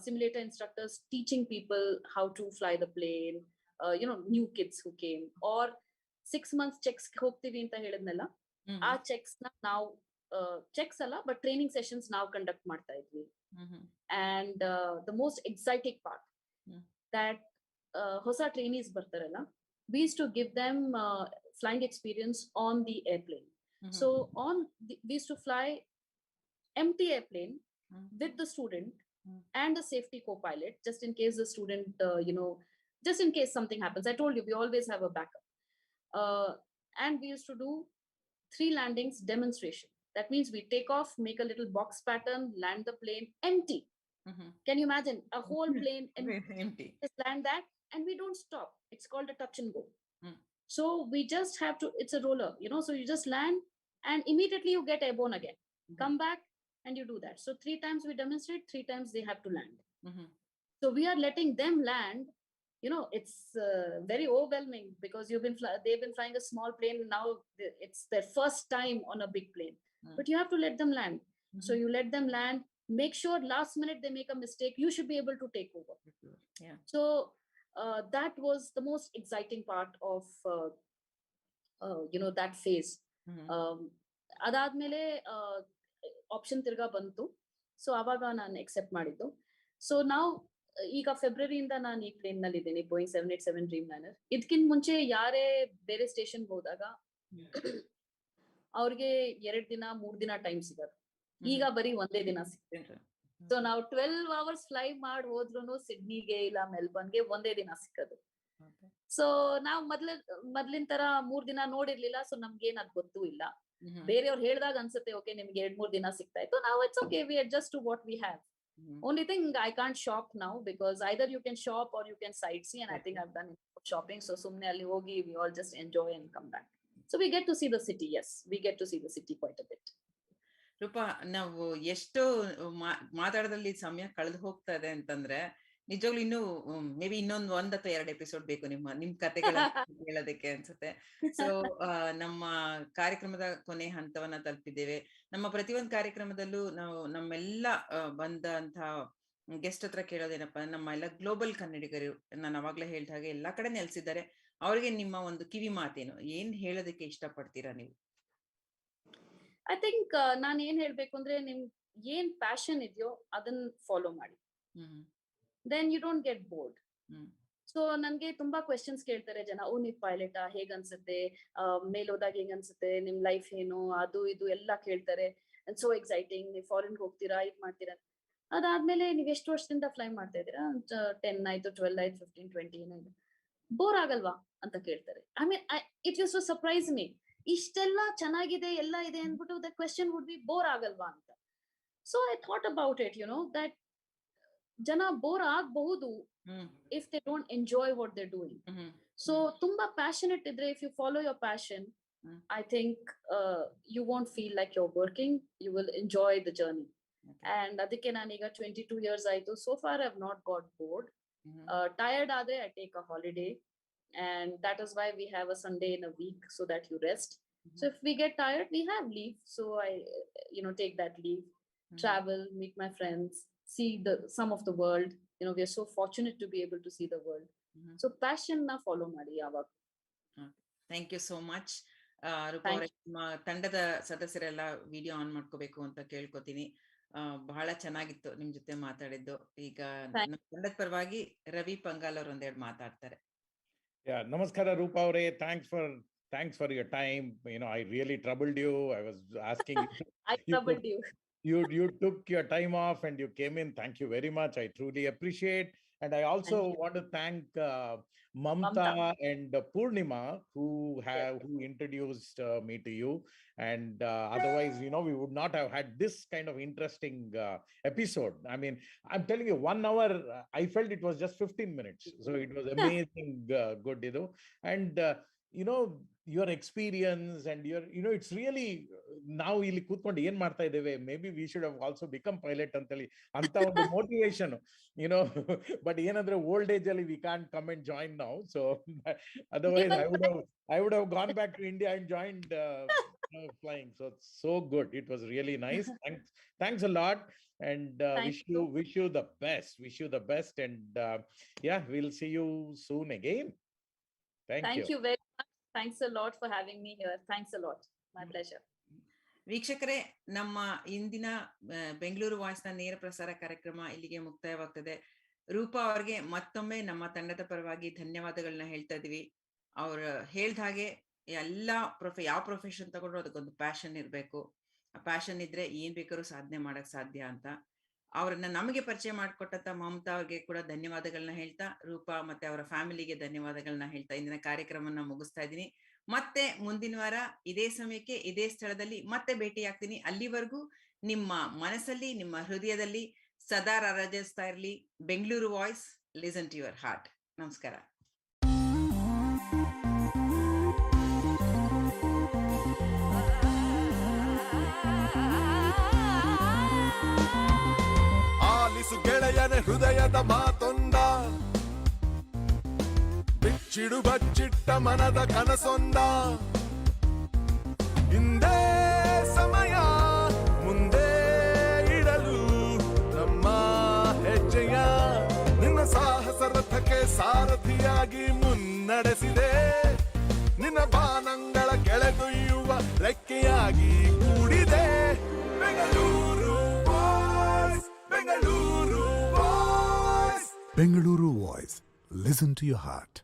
simulator instructors teaching people how to fly the plane, new kids who came, or 6 months checks ಹೋಗ್ತೀವಿ ಅಂತ ಹೇಳಿದ್ನಲ್ಲ, ಆ ಚೆಕ್ಸ್ ನಾವು ಚೆಕ್ಸ್ ಅಲ್ಲ ಬಟ್ ಟ್ರೈನಿಂಗ್ ಸೆಷನ್ಸ್ ನಾವು ಕಂಡಕ್ಟ್ ಮಾಡ್ತಾ ಇದ್ವಿ. And the most exciting part that ಹೊಸ ಟ್ರೈನೀಸ್ ಬರ್ತಾರಲ್ಲ, we used to give them flying experience on the airplane. So we used to fly empty airplane with the student and the safety co-pilot, just in case the student just in case something happens. I told you we always have a backup. And we used to do 3 landings demonstration. That means we take off, make a little box pattern, land the plane empty. Can you imagine a whole plane empty? Just land that, and we don't stop. It's called a touch and go. So we just have to, it's a roller, so you just land and immediately you get airborne again. Come back and you do that. So 3 times we demonstrate, 3 times they have to land. So we are letting them land. It's very overwhelming because they've been flying a small plane. Now it's their first time on a big plane, but you have to let them land. So you let them land. Make sure last minute they make a mistake, you should be able to take over. So that was the most exciting part of that phase. Adadmele option tirga bantu, so avaga ನಾನು accept ಮಾಡಿದ್ದು. So now ಈಗ February ಇಂದ ನಾನು ಈ plane ನಲ್ಲಿ ಇದ್ದೀನಿ, Boeing 787 Dreamliner. ಇದಕ್ಕಿಂತ ಮುಂಚೆ ಯಾರೇ ಬೇರೆ ಸ್ಟೇಷನ್ ಹೋದಾಗ ಅವ್ರಿಗೆ 2 ದಿನ 3 ದಿನ ಟೈಮ್ ಸಿಗೋದು. ಈಗ ಬರೀ ಒಂದೇ ದಿನ ಸಿಗ್ತೇನೆ. ಸೊ ನಾವು 12 hours ಫ್ಲೈ ಮಾಡಿ ಹೋದ್ರು ಸಿಡ್ನಿಗೆ ಇಲ್ಲ ಮೆಲ್ಬರ್ನ್ಗೆ ಒಂದೇ ದಿನ ಸಿಕ್ಕದು. ಸೊ ನಾವು ಮೊದ್ಲಿನ ತರ 3 ದಿನ ನೋಡಿರ್ಲಿಲ್ಲ. ಸೊ ನಮ್ಗೇನ್ ಅದ್ ಗೊತ್ತೂ ಇಲ್ಲ. ಬೇರೆಯವ್ರು ಹೇಳ್ದಾಗ ಅನ್ಸುತ್ತೆ ಓಕೆ ನಿಮ್ಗೆ 2-3 ದಿನ ಸಿಗ್ತಾ ಇತ್ತು. ನಾವು it's okay, we adjust to what we have. Only thing, I can't shop now because either you can shop or you can sightsee, and I think I've done shopping. So sumne alli hogi we all just enjoy and come back. So we get to see the city. Yes, we get to see the city quite a bit. Rupa, ನಾವು ಎಷ್ಟು ಮಾತಾಡೋದ್ರಲ್ಲಿ ಸಮಯ ಕಳೆದು ಹೋಗ್ತಾ ಇದೆ ಅಂತಂದ್ರೆ ನಿಜವಾಗ್ಲೂ ಇನ್ನೂ may be ಇನ್ನೊಂದು 1 ಅಥವಾ 2 ಎಪಿಸೋಡ್ ಬೇಕು ನಿಮ್ ಕಥೆಗಳ ಹೇಳೋದಕ್ಕೆ ಅನ್ಸುತ್ತೆ. ಸೊ ನಮ್ಮ ಕಾರ್ಯಕ್ರಮದ ಕೊನೆ ಹಂತವನ್ನ ತಲುಪಿದ್ದೇವೆ. ನಮ್ಮ ಪ್ರತಿಯೊಂದು ಕಾರ್ಯಕ್ರಮದಲ್ಲೂ ನಾವು ನಮ್ಮೆಲ್ಲ ಬಂದಂತ ಗೆಸ್ಟ್ ಹತ್ರ ಕೇಳೋದೇನಪ್ಪ, ನಮ್ಮ ಎಲ್ಲ ಗ್ಲೋಬಲ್ ಕನ್ನಡಿಗರು, ನಾನು ಅವಾಗ್ಲೇ ಹೇಳ್ದ ಹಾಗೆ ಎಲ್ಲಾ ಕಡೆ ನೆಲೆಸಿದ್ದಾರೆ, ಅವ್ರಿಗೆ ನಿಮ್ಮ ಒಂದು ಕಿವಿ ಮಾತೇನು, ಏನ್ ಹೇಳೋದಕ್ಕೆ ಇಷ್ಟಪಡ್ತೀರಾ ನೀವು? ಐ ಥಿಂಕ್ ನಾನು ಏನ್ ಹೇಳ್ಬೇಕು ಅಂದ್ರೆ, ನಿಮ್ ಏನ್ ಪ್ಯಾಷನ್ ಇದೆಯೋ ಅದನ್ನ ಫಾಲೋ ಮಾಡಿ. Then you don't get bored. So ನನ್ಗೆ ತುಂಬಾ ಕ್ವೆಶನ್ಸ್ ಕೇಳ್ತಾರೆ ಜನ, ನೀವ್ ಪೈಲಟಾ, ಹೇಗ್ ಅನ್ಸುತ್ತೆ, ಮೇಲೋದಾಗ ಹೇಗ್ ಅನ್ಸುತ್ತೆ, ನಿಮ್ ಲೈಫ್ ಏನು, ಅದು ಇದು ಎಲ್ಲ ಕೇಳ್ತಾರೆ. ಸೋ ಎಕ್ಸೈಟಿಂಗ್, ನೀವ್ ಫಾರಿನ್ ಹೋಗ್ತೀರಾ, ಇದ್ ಮಾಡ್ತೀರಾ. ಅದಾದ್ಮೇಲೆ ನೀವ್ ಎಷ್ಟು ವರ್ಷದಿಂದ ಫ್ಲೈ ಮಾಡ್ತಾ ಇದೀರಾ? 10 ಆಯ್ತು, 12 ಆಯ್ತು, 15, 20 ಏನಾಯ್ತು, ಬೋರ್ ಆಗಲ್ವಾ ಅಂತ ಕೇಳ್ತಾರೆ. I mean it used to surprise me. ಇಷ್ಟೆಲ್ಲ ಚೆನ್ನಾಗಿದೆ, ಎಲ್ಲ ಇದೆ ಅಂದ್ಬಿಟ್ಟು the question would be bore ಆಗಲ್ವಾ ಅಂತ. So I thought about it, that ಜನ ಬೋರ್ ಆಗಬಹುದು if they don't enjoy what they doing. So ತುಂಬಾ ಪ್ಯಾಷನೆಟ್ ಇದ್ರೆ, if you follow your passion, I think you won't feel like you are working, you will enjoy the journey. And ಅದಕ್ಕೆ ನಾನೀಗ 22 years ಆಯ್ತು. So far I've not got bored. Mhm. Tired ಆದ್ರೆ I take a holiday, and that is why we have a Sunday in a week so that you rest. So if we get tired, we have leave. So I, take that leave, travel, meet my friends, see some of the world. We are so fortunate to be able to see the world. So passion na follow ಮಾಡಿ ಯಾವಾಗ. Thank you so much. Rupa ಅವರೇ, ನಿಮ್ಮ ತಂಡದ ಸದಸ್ಯರೆಲ್ಲ video on ಮಾಡ್ಕೋಬೇಕು ಅಂತ ಕೇಳ್ಕೊತೀನಿ. ಬಹಳ ಚೆನ್ನಾಗಿತ್ತು ನಿಮ್ ಜೊತೆ ಮಾತಾಡಿದ್ದು. ಈಗ ನಮ್ಮ ತಂಡದ ಪರವಾಗಿ ರವಿ ಪಂಗಾಲ್ ಅವರು ಒಂದೆರಡು ಮಾತಾಡ್ತಾರೆ. Namaskara Roopa Avare, thanks for your time. I really troubled you. I was asking you. I troubled you. You took your time off and you came in. Thank you very much. I truly appreciate. And I also want to thank Mamta and Purnima who introduced me to you. And otherwise, we would not have had this kind of interesting episode. I mean, I'm telling you, 1 hour, I felt it was just 15 minutes. So it was amazing, good, and your experience and your, it's really, now ಇಲ್ಲಿ ಕೂತ್ಕೊಂಡು ಏನ್ ಮಾಡ್ತಾ ಇದ್ದೇವೆ, maybe we should have also become pilot ಅಂತೇಳಿ ಅಂತ ಒಂದು motivation, but ಏನಂದ್ರೆ old age ಅಲ್ಲಿ we can't come and join now. So otherwise I would have gone back to India and joined flying. So it's so good. It was really nice. Thanks a lot, and wish you the best, and we'll see you soon again. Thank you very much. Thanks a lot for having me here. Thanks a lot. My pleasure. ವೀಕ್ಷಕರೇ, ನಮ್ಮ ಇಂದಿನ Bengaluru voice ನ ನೇರ ಪ್ರಸಾರ ಕಾರ್ಯಕ್ರಮ ಇಲ್ಲಿಗೆ ಮುಕ್ತಾಯವಾಗ್ತದೆ. ರೂಪಾ ಅವ್ರಿಗೆ ಮತ್ತೊಮ್ಮೆ ನಮ್ಮ ತಂಡದ ಪರವಾಗಿ ಧನ್ಯವಾದಗಳನ್ನ ಹೇಳ್ತಾ ಇದೀವಿ. ಅವ್ರು ಹೇಳ್ದ ಹಾಗೆ ಯಾವ ಪ್ರೊಫೆಷನ್ ತಗೊಂಡ್ರು ಅದಕ್ಕೊಂದು ಪ್ಯಾಷನ್ ಇರ್ಬೇಕು. ಆ ಪ್ಯಾಷನ್ ಇದ್ರೆ ಏನ್ ಬೇಕಾದ್ರೂ ಸಾಧನೆ ಮಾಡಕ್ ಸಾಧ್ಯ ಅಂತ ಅವರನ್ನ ನಮಗೆ ಪರಿಚಯ ಮಾಡಿಕೊಟ್ಟಂತ ಮಮತಾ ಅವ್ರಿಗೆ ಕೂಡ ಧನ್ಯವಾದಗಳನ್ನ ಹೇಳ್ತಾ, ರೂಪಾ ಮತ್ತೆ ಅವರ ಫ್ಯಾಮಿಲಿಗೆ ಧನ್ಯವಾದಗಳನ್ನ ಹೇಳ್ತಾ ಇಂದಿನ ಕಾರ್ಯಕ್ರಮನ ಮುಗಿಸ್ತಾ ಇದ್ದೀನಿ. ಮತ್ತೆ ಮುಂದಿನ ವಾರ ಇದೇ ಸಮಯಕ್ಕೆ ಇದೇ ಸ್ಥಳದಲ್ಲಿ ಮತ್ತೆ ಭೇಟಿಯಾಗ್ತೀನಿ. ಅಲ್ಲಿವರೆಗೂ ನಿಮ್ಮ ಮನಸ್ಸಲ್ಲಿ, ನಿಮ್ಮ ಹೃದಯದಲ್ಲಿ ಸದಾ ರಾರಾಜಿಸ್ತಾ ಇರಲಿ Bengaluru voice. Listen to your heart. ನಮಸ್ಕಾರ. ಆಲಿಸು ಗೆಳೆಯನ ಹೃದಯದ ಮಾತೊಂದ, ಬಿಚ್ಚಿಡು ಬಚ್ಚಿಟ್ಟ ಮನದ ಕನಸೊಂದ. ಹಿಂದೆ ಸಮಯ ಮುಂದೆ ಇಡಲು ನಮ್ಮ ಹೆಜ್ಜೆಯ ನಿನ್ನ ಸಾಹಸ ರಥಕ್ಕೆ ಸಾರಥಿಯಾಗಿ ಮುನ್ನಡೆಸಿದೆ. ನಿನ್ನ ಬಾನಂಗಳ ಕೆಳಗೊಯ್ಯುವ ರೆಕ್ಕೆಯಾಗಿ ಕೂಡಿದೆ. Bengaluru voice, Bengaluru voice. Bengaluru Voice. Listen to your heart.